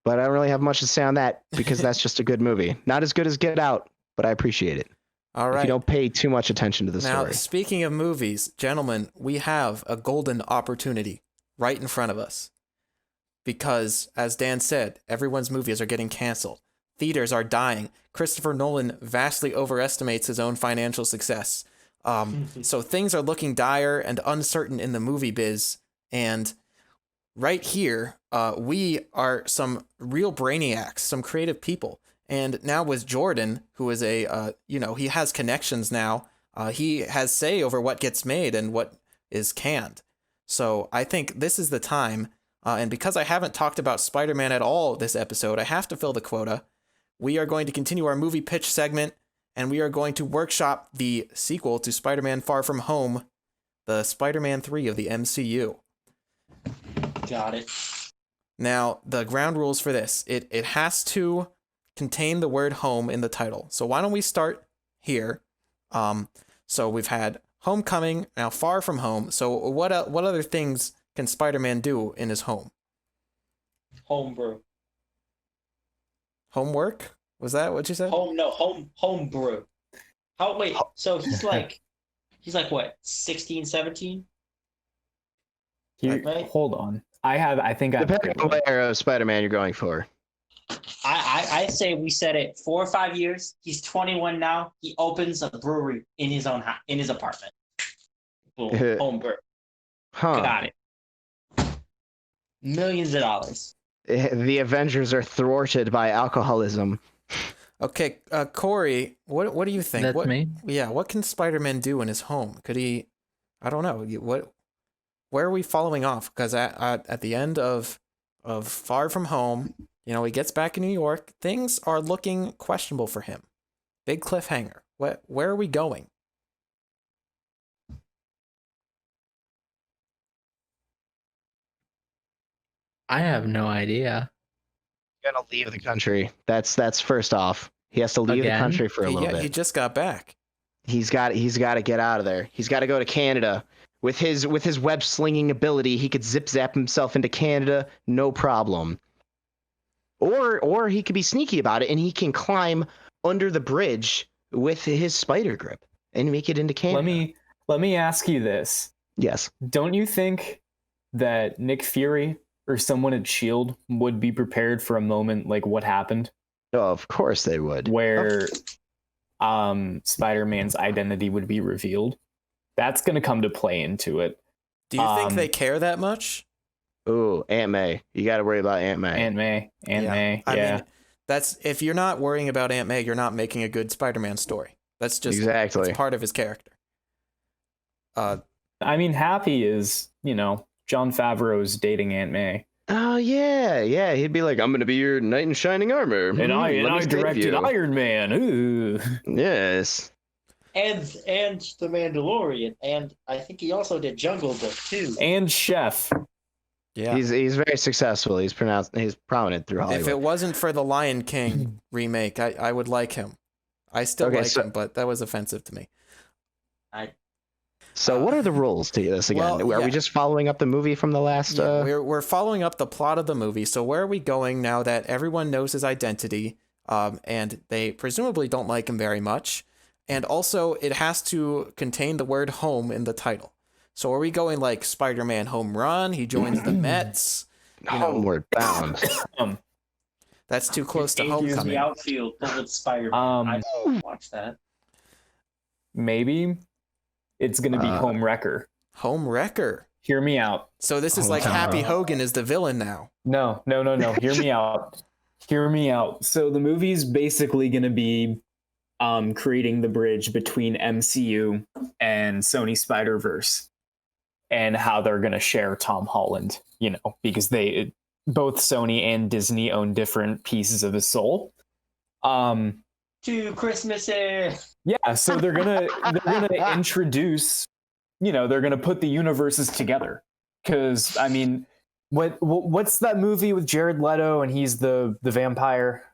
but I don't really have much to say on that because that's just a good movie. Not as good as Get Out, but I appreciate it. All right. If you don't pay too much attention to the now, story. Speaking of movies, gentlemen, we have a golden opportunity right in front of us. Because, as Dan said, everyone's movies are getting canceled. Theaters are dying. Christopher Nolan vastly overestimates his own financial success. So things are looking dire and uncertain in the movie biz. And right here, we are some real brainiacs, some creative people. And now with Jordan, who is he has connections now. He has say over what gets made and what is canned. So I think this is the time. And because I haven't talked about Spider-Man at all this episode, I have to fill the quota. We are going to continue our movie pitch segment, and we are going to workshop the sequel to Spider-Man Far From Home, the Spider-Man 3 of the MCU. Got it. Now, the ground rules for this. It has to contain the word home in the title. So why don't we start here? So we've had Homecoming, now Far From Home. So what other things can Spider-Man do in his home? Homebrew. Homework? Was that what you said? Homebrew. Wait, so he's like what, 16, 17? Right? Hold on. I think I Depending on what era of Spider-Man you're going for. I say we set it 4 or 5 years. He's 21 now. He opens a brewery in his own in his apartment. Boom. Homebrew. Huh. Got it. Millions of dollars. The Avengers are thwarted by alcoholism. Okay, Corey, what do you think? That's me. Yeah, what can Spider-Man do in his home? Could he? I don't know. Where are we following off? Because at the end of Far From Home, he gets back in New York. Things are looking questionable for him. Big cliffhanger. Where are we going? I have no idea. Gonna leave the country. That's first off. He has to leave the country for a little bit. He just got back. He's got to get out of there. He's got to go to Canada. With his web slinging ability, he could zip zap himself into Canada, no problem. Or he could be sneaky about it and he can climb under the bridge with his spider grip and make it into Canada. Let me ask you this. Yes. Don't you think that Nick Fury or someone at SHIELD would be prepared for a moment like what happened? Oh, of course they would. Where Spider-Man's identity would be revealed. That's going to come to play into it. Do you think they care that much? Ooh, Aunt May. You got to worry about Aunt May. Aunt May. I mean, that's if you're not worrying about Aunt May, you're not making a good Spider-Man story. That's just Exactly. it's part of his character. I mean, Happy is, Jon Favreau's dating Aunt May. Oh yeah. He'd be like, "I'm gonna be your knight in shining armor." And I directed Iron Man. Ooh. Yes. And The Mandalorian, and I think he also did Jungle Book too. And Chef. Yeah. He's very successful. He's prominent through Hollywood. If it wasn't for the Lion King remake, I would like him. I still like him, but that was offensive to me. So what are the rules to this again? Well, Are we just following up the movie from the last? Yeah, we're following up the plot of the movie. So where are we going now that everyone knows his identity, and they presumably don't like him very much, and also it has to contain the word home in the title. So are we going like Spider-Man home run? He joins the Mets. Homeward bound. That's too close to Homecoming. The outfield with Spider-Man. I don't watch that. Maybe it's going to be Home Wrecker. Home Wrecker. Hear me out. So this is like Happy Hogan is the villain now. No. Hear me out. Hear me out. So the movie's basically going to be creating the bridge between MCU and Sony Spider-Verse and how they're going to share Tom Holland, because both Sony and Disney own different pieces of his soul. To Christmases. Yeah, so they're gonna introduce, they're gonna put the universes together. Because I mean, what's that movie with Jared Leto and he's the vampire?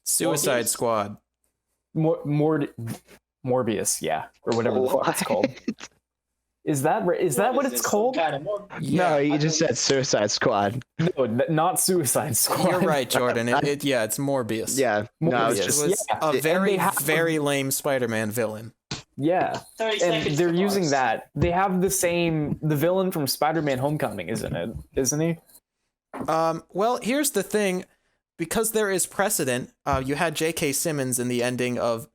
Suicide Squad. Morbius, yeah, or whatever the fuck it's called. Is that what it's called? No, you just said Suicide Squad. No, not Suicide Squad. You're right, Jordan. It's Morbius. Yeah, Morbius. no, It was a very lame Spider-Man villain. Yeah, and they're using that. They have the villain from Spider-Man: Homecoming, isn't he? Well, here's the thing, because there is precedent. You had J.K. Simmons in the ending of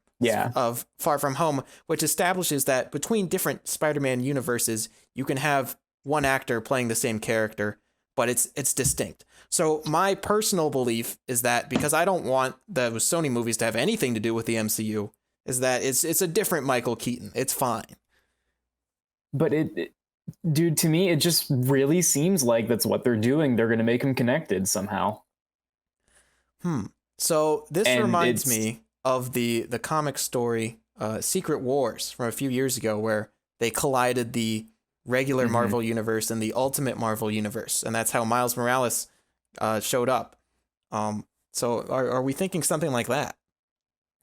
Far From Home, which establishes that between different Spider-Man universes, you can have one actor playing the same character, but it's distinct. So my personal belief is that, because I don't want the Sony movies to have anything to do with the MCU, is that it's a different Michael Keaton. It's fine. But dude, to me, it just really seems like that's what they're doing. They're going to make them connected somehow. So this reminds me of the comic story Secret Wars from a few years ago, where they collided the regular Marvel universe and the Ultimate Marvel universe, and that's how Miles Morales showed up. So are we thinking something like that?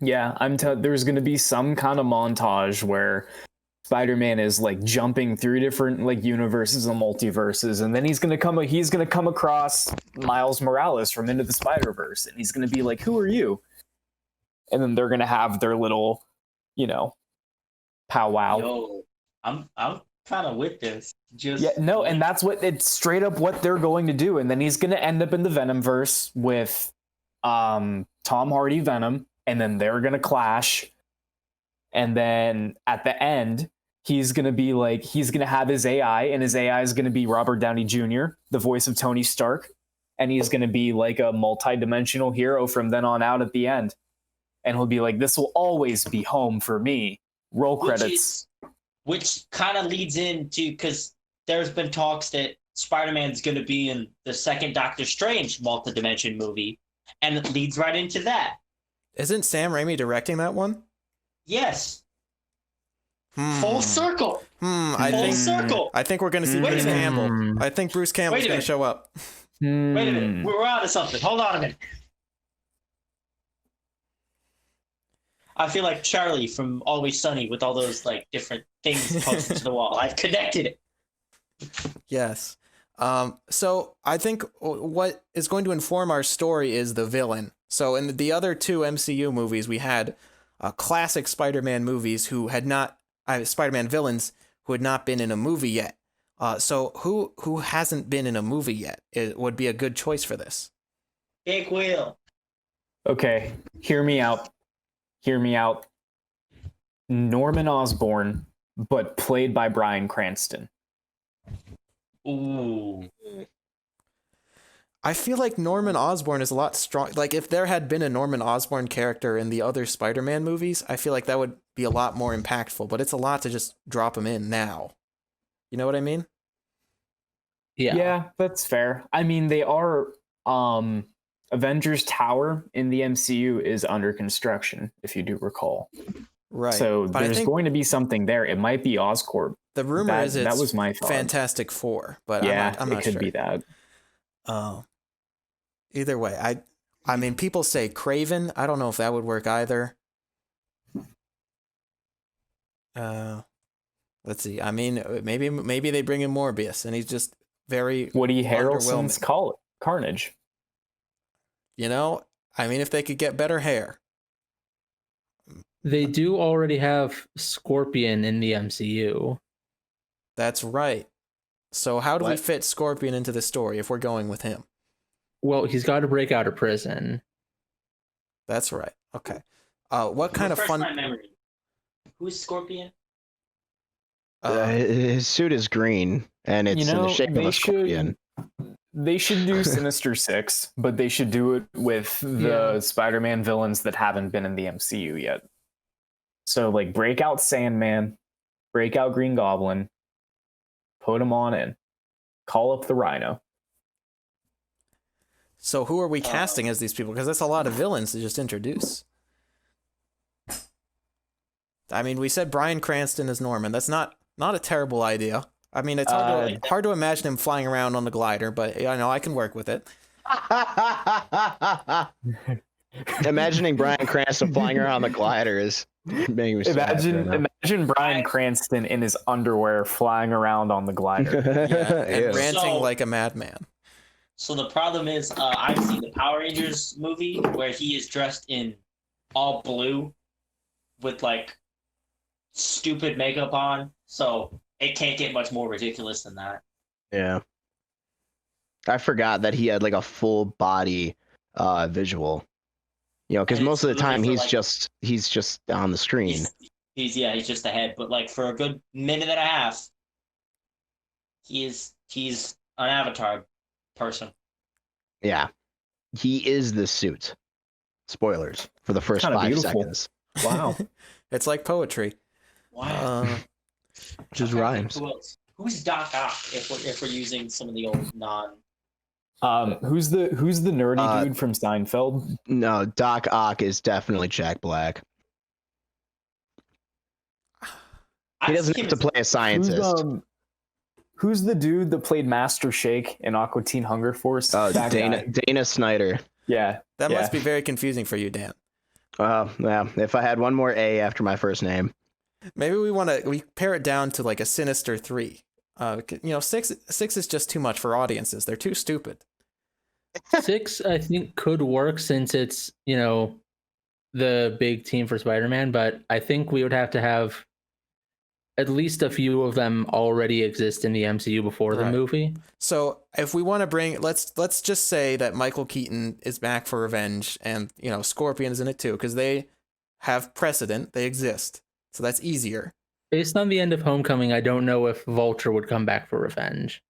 Yeah, there's going to be some kind of montage where Spider-Man is like jumping through different like universes and multiverses, and then he's gonna come across Miles Morales from Into the Spider-Verse, and he's gonna be like, "Who are you?" And then they're gonna have their little, powwow. Yo, I'm kind of with this. And that's it's straight up what they're going to do. And then he's gonna end up in the Venomverse with Tom Hardy Venom, and then they're gonna clash. And then at the end, he's gonna have his AI, and his AI is gonna be Robert Downey Jr., the voice of Tony Stark, and he's gonna be like a multi-dimensional hero from then on out at the end. And he'll be like, "This will always be home for me." Roll credits. Which kind of leads into, because there's been talks that Spider-Man's going to be in the second Doctor Strange multi-dimension movie, and it leads right into that. Isn't Sam Raimi directing that one? Yes. Full circle. Full circle. I think we're going to see Bruce Campbell. I think Bruce Campbell's going to show up. Wait a minute. We're on to something. Hold on a minute. I feel like Charlie from Always Sunny with all those like different things posted to the wall. I've connected it. Yes. So I think what is going to inform our story is the villain. So in the other two MCU movies, we had classic Spider-Man movies Spider-Man villains who had not been in a movie yet. So who hasn't been in a movie yet? It would be a good choice for this. Big Will. Okay, hear me out. Norman Osborn, but played by Bryan Cranston. Ooh. I feel like Norman Osborn is a lot strong. Like if there had been a Norman Osborn character in the other Spider-Man movies, I feel like that would be a lot more impactful. But it's a lot to just drop him in now. You know what I mean? Yeah. That's fair. I mean, they are Avengers Tower in the MCU is under construction, if you do recall. Right. So But I there's think going to be something there. It might be Oscorp. the rumor is that it's was my thought. Fantastic Four, but Yeah, I'm not it could sure. be that. Either way, I mean, people say Craven. I don't know if that would work either. Let's see. I mean, maybe they bring in Morbius, and he's just very Woody Harrelson's underwhelming. Carnage. You know, I mean, if they could get better hair. They do already have Scorpion in the MCU. That's right. So how do we What? fit Scorpion into the story if we're going with him? Well, he's got to break out of prison. That's right. Okay. What kind of Refresh fun? my memory. Who's Scorpion? His suit is green, and it's in the shape of a scorpion. They should do Sinister Six, but they should do it with the Spider-Man villains that haven't been in the MCU yet. So, like, break out Sandman, break out Green Goblin, put them on in, call up the Rhino. So who are we casting as these people? Because that's a lot of villains to just introduce. I mean, we said Bryan Cranston as Norman. That's not a terrible idea. I mean, it's hard to imagine him flying around on the glider, but I know I can work with it. Imagining Bryan Cranston flying around the glider is making me sad right now. Imagine Bryan Cranston in his underwear flying around on the glider. Yeah, and Ew. ranting So- like a madman. So the problem is, I've seen the Power Rangers movie where he is dressed in all blue with like stupid makeup on. So it can't get much more ridiculous than that. Yeah. I forgot that he had like a full body visual. You know, because And most of the it's time movie he's for, like- just on the screen. He's just a head, but like for a good minute and a half, he's an avatar person. Yeah. He is the suit. Spoilers for the first Kinda 5 beautiful. seconds. Wow. It's like poetry. Wow. Just Okay, rhymes. Who else? Who's Doc Ock? If we're using some of the old non. Who's the nerdy dude from Seinfeld? No, Doc Ock is definitely Jack Black. He doesn't have to play a scientist. Who's the dude that played Master Shake in Aqua Teen Hunger Force? Oh, That guy. Dana Snyder. Yeah. That yeah. must be very confusing for you, Dan. Yeah. If I had one more A after my first name. Maybe we pare it down to like a Sinister 3. Six is just too much for audiences. They're too stupid. 6, I think, could work since it's, the big team for Spider-Man, but I think we would have to have at least a few of them already exist in the MCU before the Right. movie. So if we want to bring, let's just say that Michael Keaton is back for revenge, and Scorpion is in it too, because they have precedent. They exist, so that's easier. Based on the end of Homecoming, I don't know if Vulture would come back for revenge.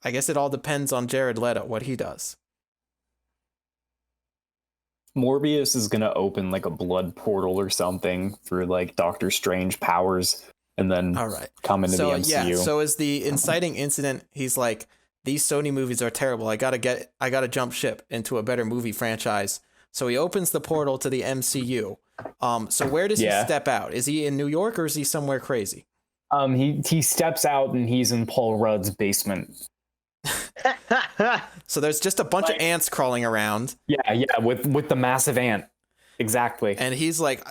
I guess it all depends on Jared Leto, what he does. Morbius is gonna open like a blood portal or something through like Doctor Strange powers, and then All right. come into the MCU. Yeah. So is the inciting incident? He's like, these Sony movies are terrible. I gotta jump ship into a better movie franchise. So he opens the portal to the MCU. So where does he step out? Is he in New York or is he somewhere crazy? He steps out and he's in Paul Rudd's basement. So there's just a bunch of ants crawling around. Yeah, with the massive ant. Exactly. And he's like,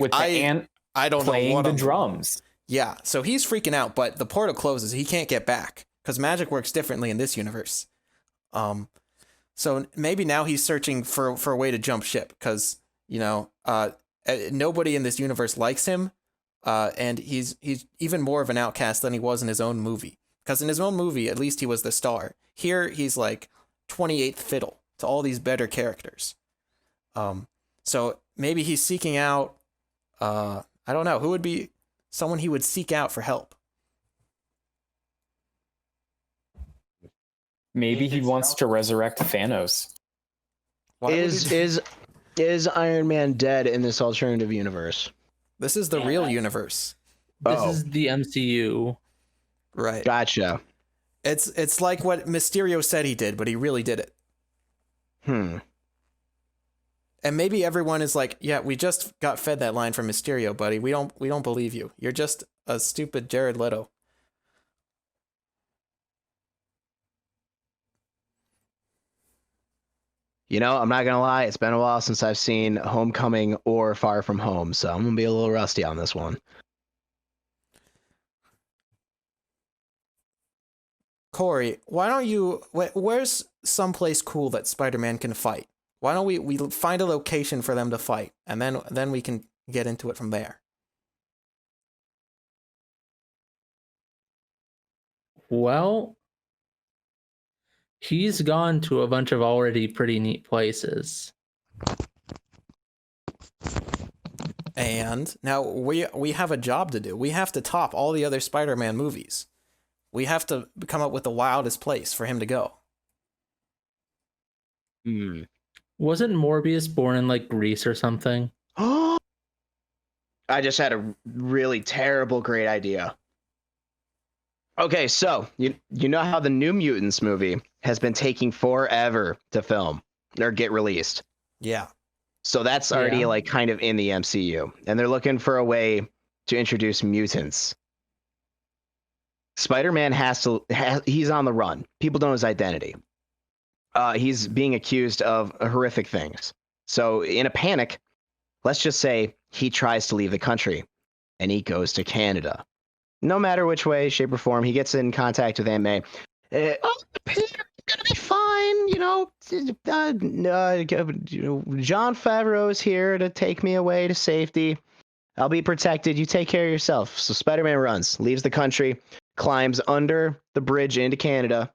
with the ant I don't know playing what the I'm doing. drums. Yeah, so he's freaking out, but the portal closes. He can't get back because magic works differently in this universe. So maybe now he's searching for a way to jump ship because nobody in this universe likes him, and he's even more of an outcast than he was in his own movie. Because in his own movie, at least he was the star. Here, he's like 28th fiddle to all these better characters. So maybe he's seeking out. I don't know who would be someone he would seek out for help. Maybe If he it's wants not- to resurrect Thanos. Why would he- Is Iron Man dead in this alternative universe? This is the Yeah, real that- universe. This Oh. is the MCU. Right. Gotcha. It's like what Mysterio said he did, but he really did it. And maybe everyone is like, yeah, we just got fed that line from Mysterio, buddy. We don't believe you. You're just a stupid Jared Leto. You know, I'm not gonna lie. It's been a while since I've seen Homecoming or Far From Home, so I'm gonna be a little rusty on this one. Corey, why don't you? Where's someplace cool that Spider-Man can fight? Why don't we find a location for them to fight, and then we can get into it from there. Well, he's gone to a bunch of already pretty neat places. And now we have a job to do. We have to top all the other Spider-Man movies. We have to come up with the wildest place for him to go. Wasn't Morbius born in like Greece or something? I just had a really terrible, great idea. Okay, so you know how the New Mutants movie has been taking forever to film or get released. Yeah. So that's already Yeah. like kind of in the MCU, and they're looking for a way to introduce mutants. Spider-Man he's on the run. People don't know his identity. He's being accused of horrific things. So in a panic, let's just say he tries to leave the country and he goes to Canada. No matter which way, shape, or form, he gets in contact with Aunt May. Peter, it's gonna be fine. John Favreau is here to take me away to safety. I'll be protected. You take care of yourself. So Spider-Man runs, leaves the country, climbs under the bridge into Canada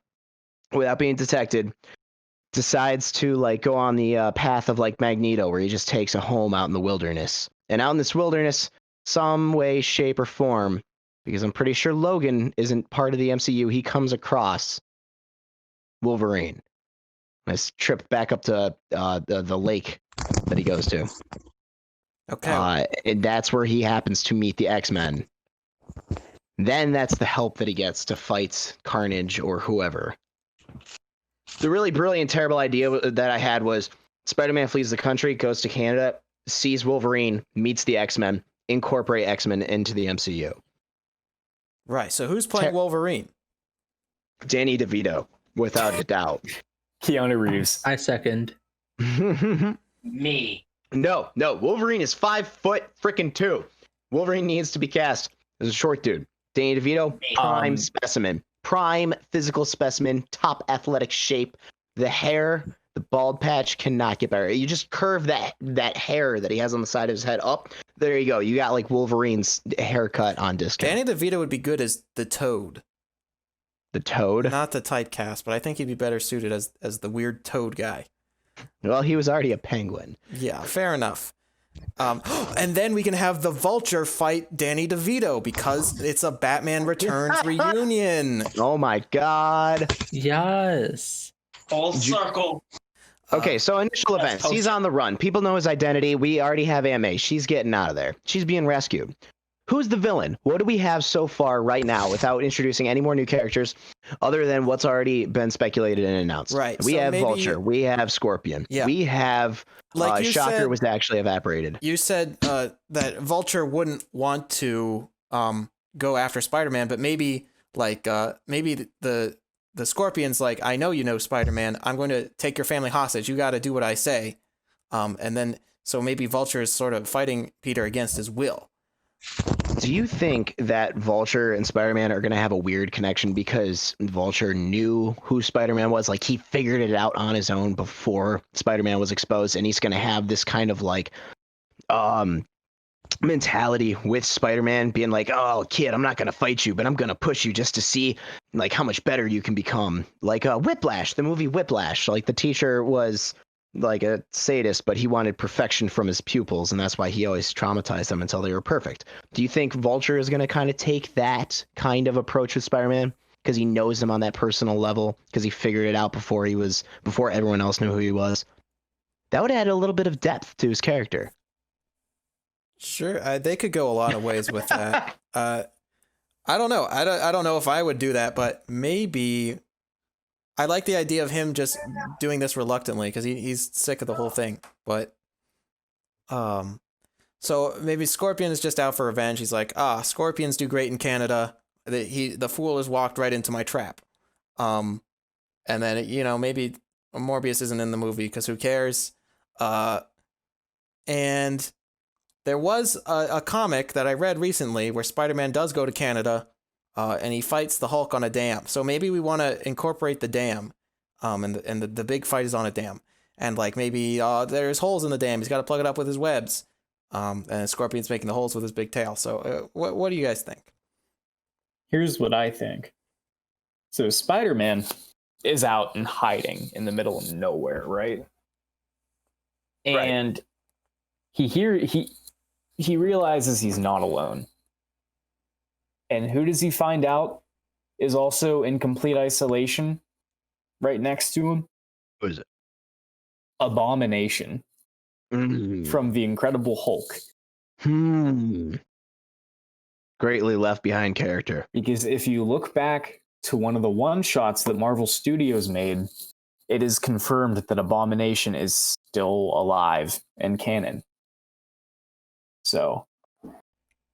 without being detected. Decides to like go on the path of like Magneto, where he just takes a home out in the wilderness. And out in this wilderness, some way, shape, or form, because I'm pretty sure Logan isn't part of the MCU, he comes across Wolverine. Let's trip back up to the lake that he goes to. Okay. And that's where he happens to meet the X-Men. Then that's the help that he gets to fight Carnage or whoever. The really brilliant, terrible idea that I had was Spider-Man flees the country, goes to Canada, sees Wolverine, meets the X-Men, incorporate X-Men into the MCU. Right. So who's playing Wolverine? Danny DeVito, without a doubt. Keanu Reeves. I second. Me. No. Wolverine is 5'2". Wolverine needs to be cast as a short dude. Danny DeVito, prime specimen. Prime physical specimen, top athletic shape. The hair, the bald patch cannot get better. You just curve that hair that he has on the side of his head up. There you go. You got like Wolverine's haircut on discount. Danny DeVito would be good as the Toad. The Toad? Not the typecast, but I think he'd be better suited as the weird Toad guy. Well, he was already a penguin. Yeah, fair enough. And then we can have the Vulture fight Danny DeVito because it's a Batman Returns reunion. Oh my god. Yes. Full circle. Okay, so initial That's events. He's on the run. People know his identity. We already have Aunt May. She's getting out of there. She's being rescued. Who's the villain? What do we have so far right now without introducing any more new characters other than what's already been speculated and announced? Right, We so have maybe- Vulture. We have Scorpion. Yeah. We have Like you Shocker said- was actually evaporated. You said that Vulture wouldn't want to go after Spider-Man, but maybe maybe the Scorpion's like, I know you know Spider-Man. I'm going to take your family hostage. You got to do what I say. And then so maybe Vulture is sort of fighting Peter against his will. Do you think that Vulture and Spider-Man are going to have a weird connection because Vulture knew who Spider-Man was? Like, he figured it out on his own before Spider-Man was exposed, and he's going to have this kind of, like, mentality with Spider-Man being like, oh, kid, I'm not going to fight you, but I'm going to push you just to see, like, how much better you can become. Like, Whiplash, the movie Whiplash. Like, the teacher was like a sadist, but he wanted perfection from his pupils, and that's why he always traumatized them until they were perfect. Do you think Vulture is going to kind of take that kind of approach with Spider-Man? because he knows him on that personal level, because he figured it out before everyone else knew who he was. That would add a little bit of depth to his character. Sure, they could go a lot of ways with that. I don't know. I don't know if I would do that, but maybe I like the idea of him just doing this reluctantly because he's sick of the whole thing. But so maybe Scorpion is just out for revenge. He's like, scorpions do great in Canada. The fool has walked right into my trap. And then maybe Morbius isn't in the movie because who cares? And there was a comic that I read recently where Spider-Man does go to Canada, and he fights the Hulk on a dam. So maybe we want to incorporate the dam, and the big fight is on a dam. And like maybe there's holes in the dam. He's got to plug it up with his webs. And Scorpion's making the holes with his big tail. So what do you guys think? Here's what I think. So Spider-Man is out and hiding in the middle of nowhere, right? And he realizes he's not alone. And who does he find out is also in complete isolation right next to him? Who is it? Abomination from the Incredible Hulk. Greatly left behind character. Because if you look back to one of the one-shots that Marvel Studios made, it is confirmed that Abomination is still alive and canon. So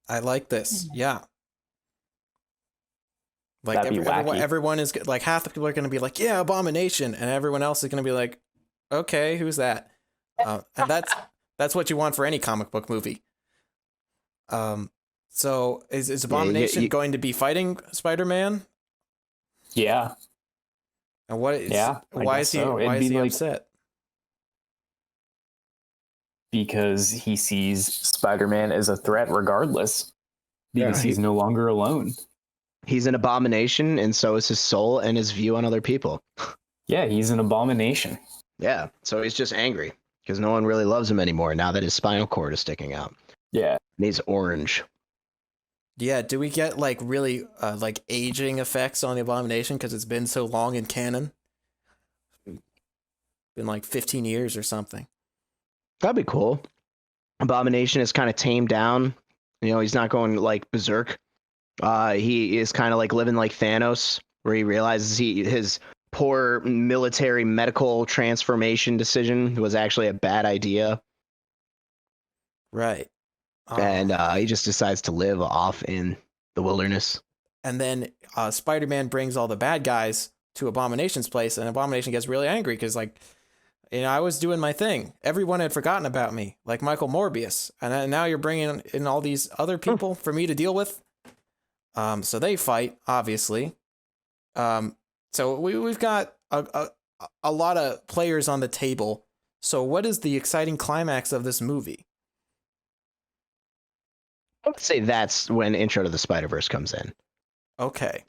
I like this. Yeah. Like that'd be wacky. everyone is like, half the people are going to be like, yeah, Abomination, and everyone else is going to be like, okay, who's that? And that's what you want for any comic book movie. So is Abomination going to be fighting Spider-Man? Yeah. And why is he like, upset? Because he sees Spider-Man as a threat regardless. Because he's no longer alone. He's an abomination, and so is his soul and his view on other people. Yeah, he's an abomination. Yeah, so he's just angry because no one really loves him anymore now that his spinal cord is sticking out. Yeah. And he's orange. Yeah, do we get like really like aging effects on the Abomination because it's been so long in canon? Been like 15 years or something. That'd be cool. Abomination is kind of tamed down. He's not going like berserk. He is kind of like living like Thanos, where he realizes his poor military medical transformation decision was actually a bad idea. Right. And he just decides to live off in the wilderness. And then Spider-Man brings all the bad guys to Abomination's place, and Abomination gets really angry because, like, I was doing my thing. Everyone had forgotten about me, like Michael Morbius. And now you're bringing in all these other people for me to deal with. So they fight, obviously. So we've got a lot of players on the table. So what is the exciting climax of this movie? I would say that's when Intro to the Spider-Verse comes in. Okay.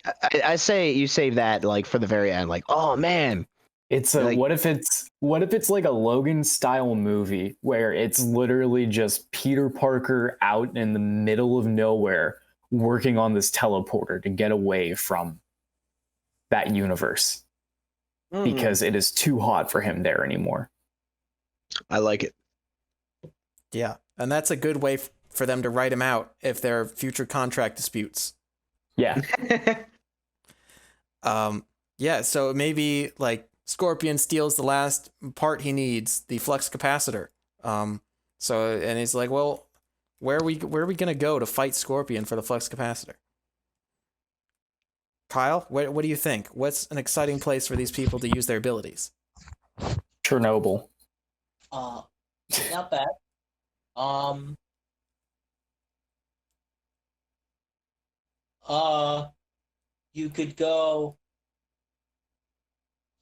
I say you save that like for the very end. Like, oh man, it's a, like, what if it's like a Logan style movie where it's literally just Peter Parker out in the middle of nowhere working on this teleporter to get away from that universe because it is too hot for him there anymore. I like it. Yeah, and that's a good way for them to write him out if there are future contract disputes. Yeah. Yeah, so maybe like Scorpion steals the last part he needs, the flux capacitor. And he's like, well, where are we gonna go to fight Scorpion for the flux capacitor? Kyle, what do you think? What's an exciting place for these people to use their abilities? Chernobyl. Not bad. You could go.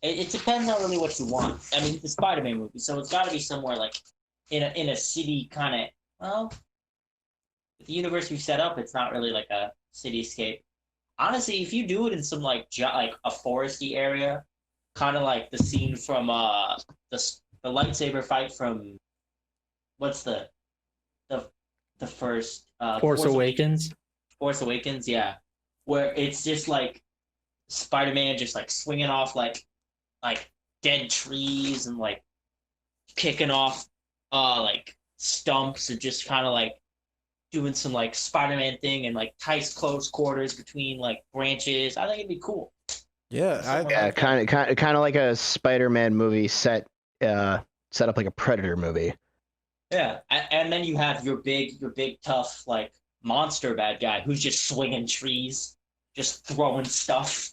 It depends on really what you want. I mean, it's a Spider-Man movie, so it's got to be somewhere like in a city kind of. Well, the universe we've set up, it's not really like a cityscape. Honestly, if you do it in some like a foresty area, kind of like the scene from the lightsaber fight from what's the first Force Awakens. Force Awakens, yeah, where it's just like Spider-Man just like swinging off like dead trees and like kicking off like stumps and just kind of like doing some like Spider-Man thing and like tight close quarters between like branches. I think it'd be cool. Yeah, Yeah, kind of like a Spider-Man movie set up like a Predator movie. Yeah, and then you have your big tough like monster bad guy who's just swinging trees, just throwing stuff.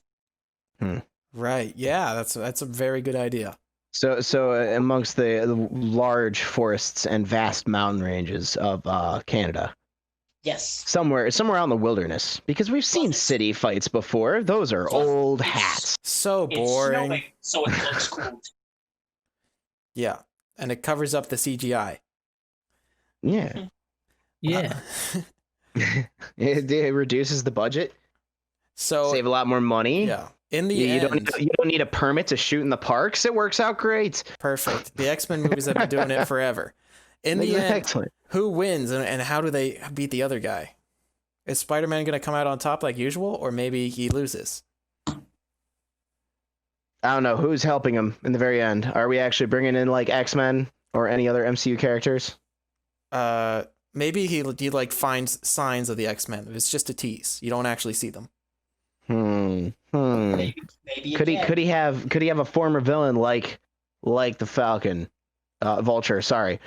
right. Yeah, that's a very good idea. So amongst the large forests and vast mountain ranges of Canada, Yes. somewhere out in the wilderness, because we've seen city fights before. Those are old hats. So It's boring. snowing, so it looks cool. Yeah, and it covers up the CGI. Yeah, Yeah. it reduces the budget, So save a lot more money. yeah, in the You end, don't need a permit to shoot in the parks. It works out great. perfect. The X-Men movies have been doing it forever. In the end, Excellent. who wins and how do they beat the other guy? Is Spider-Man going to come out on top like usual, or maybe he loses? I don't know who's helping him in the very end. Are we actually bringing in like X-Men or any other MCU characters? Maybe he like finds signs of the X-Men. It's just a tease. You don't actually see them. Maybe Could he have a former villain like the Falcon, Vulture? Sorry.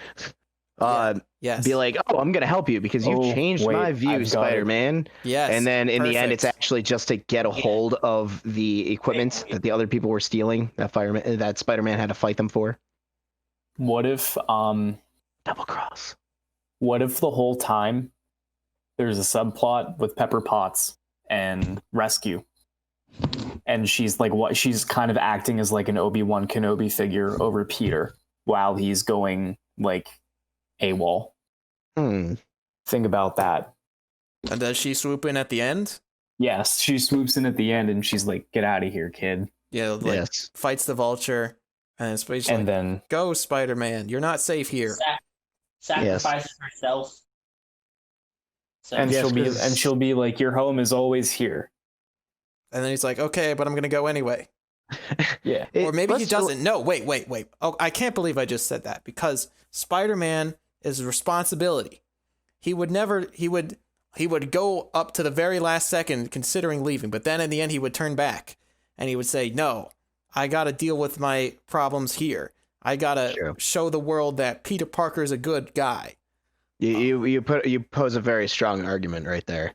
Yes. Be like, oh, I'm gonna help you because you changed my view, Spider-Man. Yes. And then in the end, it's perfect. actually just to get a hold of the equipment that the other people were stealing. That Spider-Man had to fight them for. What if Double cross. what if the whole time there's a subplot with Pepper Potts and Rescue? And she's kind of acting as like an Obi-Wan Kenobi figure over Peter while he's going like AWOL. Think about that. And does she swoop in at the end? Yes, she swoops in at the end and she's like, "Get out of here, kid." Yeah, like Yes. fights the Vulture, and it's basically And then go Spider-Man. You're not safe here. sacrifices herself. So, and Yes, she'll be like, "Your home is always here." And then he's like, okay, but I'm gonna go anyway. Yeah. Or maybe he doesn't. No, wait. Oh, I can't believe I just said that because Spider-Man is a responsibility. He would go up to the very last second considering leaving, but then in the end he would turn back and he would say, "No, I got to deal with my problems here. I got to show the world that Peter Parker is a good guy." You pose a very strong argument right there.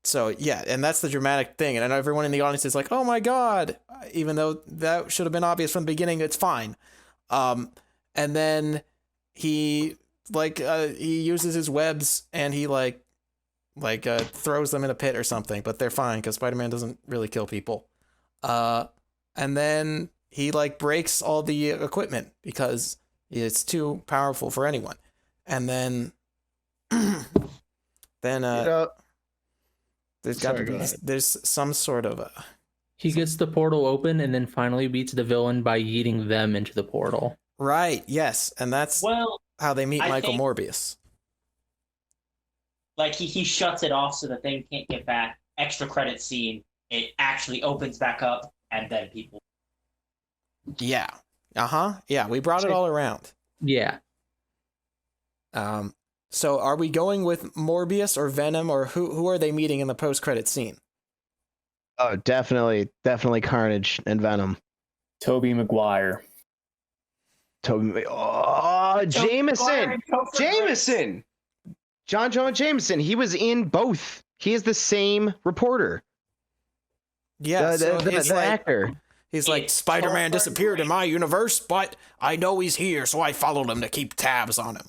So yeah, and that's the dramatic thing, and I know everyone in the audience is like, "Oh my god!" Even though that should have been obvious from the beginning, it's fine. And then he he uses his webs and he throws them in a pit or something, but they're fine because Spider-Man doesn't really kill people. And then he breaks all the equipment because it's too powerful for anyone. And then there's some sort of He gets the portal open and then finally beats the villain by yeeting them into the portal. right, yes, and that's how they meet Michael Morbius. Like he shuts it off so the thing can't get back. Extra credit scene. It actually opens back up, and then people. Yeah. Yeah, we brought it all around. Yeah. So are we going with Morbius or Venom, or who are they meeting in the post-credit scene? Oh, definitely Carnage and Venom. Tobey Maguire. Jameson. John Jameson. He was in both. He is the same reporter. Yeah, the actor. He's like, Spider-Man disappeared in my universe, but I know he's here, so I followed him to keep tabs on him.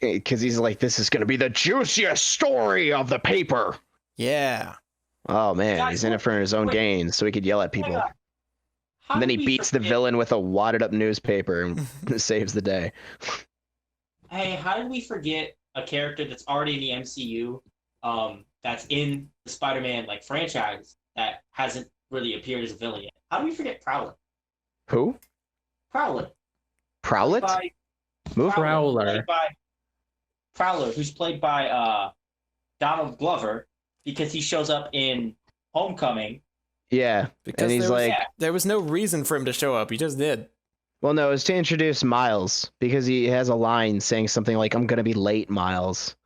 Because he's like, this is going to be the juiciest story of the paper. Yeah. Oh, man. He's in it for his own gain, so he could yell at people. And then he beats the villain with a wadded up newspaper and saves the day. Hey, how did we forget a character that's already in the MCU, that's in the Spider-Man franchise that hasn't really appeared as a villain yet? How do we forget Prowler? Who? Prowler. Prowler? Prowler, who's played by Donald Glover, because he shows up in Homecoming. Yeah, Because and he's there was, like, there was no reason for him to show up. He just did. well, no, it's to introduce Miles because he has a line saying something like, "I'm gonna be late, Miles."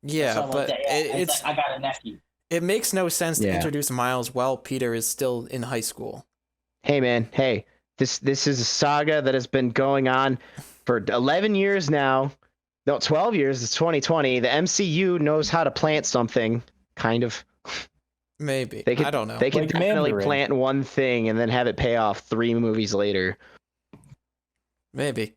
Yeah, Something but like that. Yeah, it's like, I got a nephew. it makes no sense to Yeah. introduce Miles while Peter is still in high school. Hey, man, hey, this is a saga that has been going on for 11 years now. No, 12 years. It's 2020. The MCU knows how to plant something, kind of. Maybe. They could, I don't know. They could Like definitely Mandarin. plant one thing and then have it pay off 3 movies later. Maybe.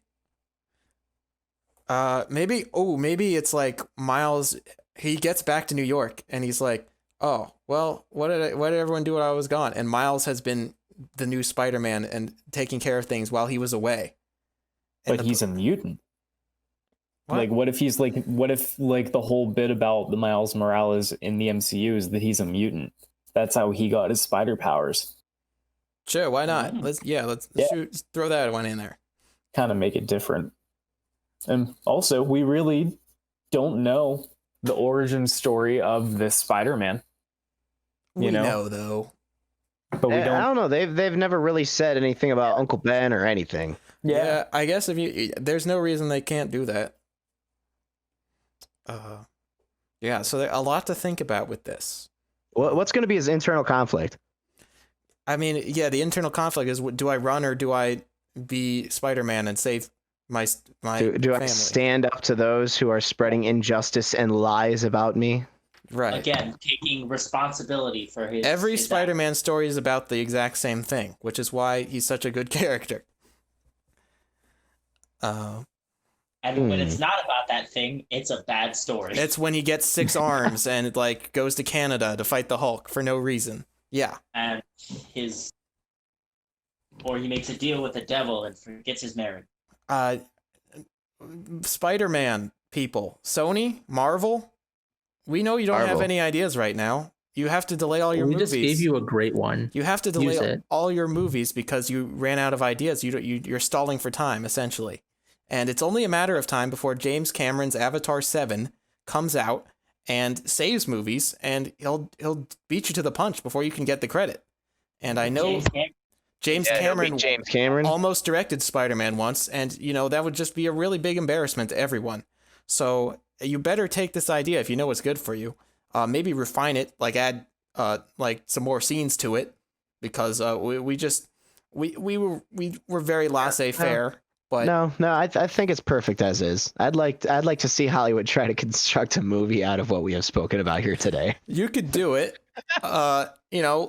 Maybe it's like Miles, he gets back to New York and he's like, "Oh, well, why did everyone do while I was gone?" And Miles has been the new Spider-Man and taking care of things while he was away. And But he's a mutant. What? Like, what if the whole bit about the Miles Morales in the MCU is that he's a mutant? That's how he got his spider powers. Sure, why not? Let's throw that one in there. Kind of make it different. And also, we really don't know the origin story of this Spider-Man. We know? know though. But we I don't. don't know. They've never really said anything about Uncle Ben or anything. Yeah. I guess there's no reason they can't do that. Yeah, so a lot to think about with this. What's going to be his internal conflict? I mean, yeah, the internal conflict is: do I run or do I be Spider-Man and save my Do I family? stand up to those who are spreading injustice and lies about me? Right. Again, taking responsibility for his. Every his Spider-Man story is about the exact same thing, which is why he's such a good character. And when it's not about that thing, it's a bad story. It's when he gets 6 arms and like goes to Canada to fight the Hulk for no reason. Yeah. And or he makes a deal with the devil and forgets his marriage. Spider-Man people, Sony, Marvel. We know you don't have Marvel. any ideas right now. You have to delay all your We movies. just gave you a great one. You have to Use delay it. all your movies because you ran out of ideas. You're stalling for time, essentially. And it's only a matter of time before James Cameron's Avatar 7 comes out and saves movies, and he'll beat you to the punch before you can get the credit. And I know James Cameron almost directed Spider-Man once, and that would just be a really big embarrassment to everyone. So you better take this idea if you know it's good for you. Maybe refine it, like add like some more scenes to it, because we were very laissez-faire. But No, I think it's perfect as is. I'd like to see Hollywood try to construct a movie out of what we have spoken about here today. you could do it.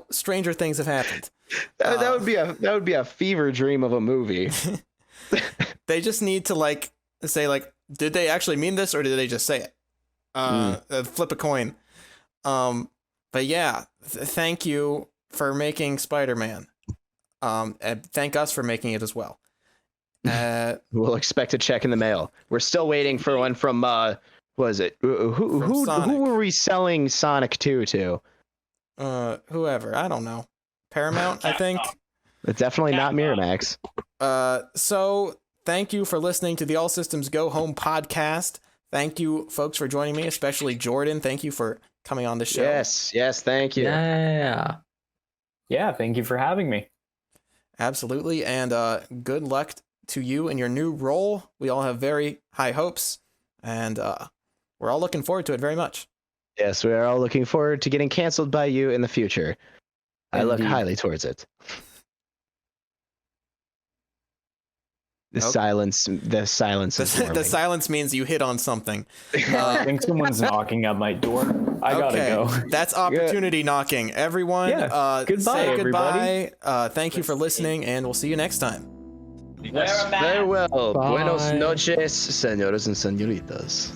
Stranger things have happened. That would be a fever dream of a movie. They just need to say did they actually mean this or did they just say it? Flip a coin. But yeah, thank you for making Spider-Man. And thank us for making it as well. We'll expect a check in the mail. We're still waiting for one from was it who were we selling Sonic 2 to? Whoever, I don't know. Paramount, I think. It's definitely not Miramax. So thank you for listening to the All Systems Go Home podcast. Thank you, folks, for joining me, especially Jordan. Thank you for coming on the show. Yes, thank you. Yeah. Yeah, thank you for having me. Absolutely, and good luck to you in your new role. We all have very high hopes, and we're all looking forward to it very much. Yes, we are all looking forward to getting canceled by you in the future. I look Indeed. highly towards it. The Okay. silence is The warming. silence means you hit on something. I think someone's knocking at my door. I gotta go. That's opportunity knocking. Everyone, Yeah. Goodbye, say everybody. goodbye. Thank you for listening, and we'll see you next time. Wear a mask. Farewell. Bye. Buenos noches, señores and señoritas.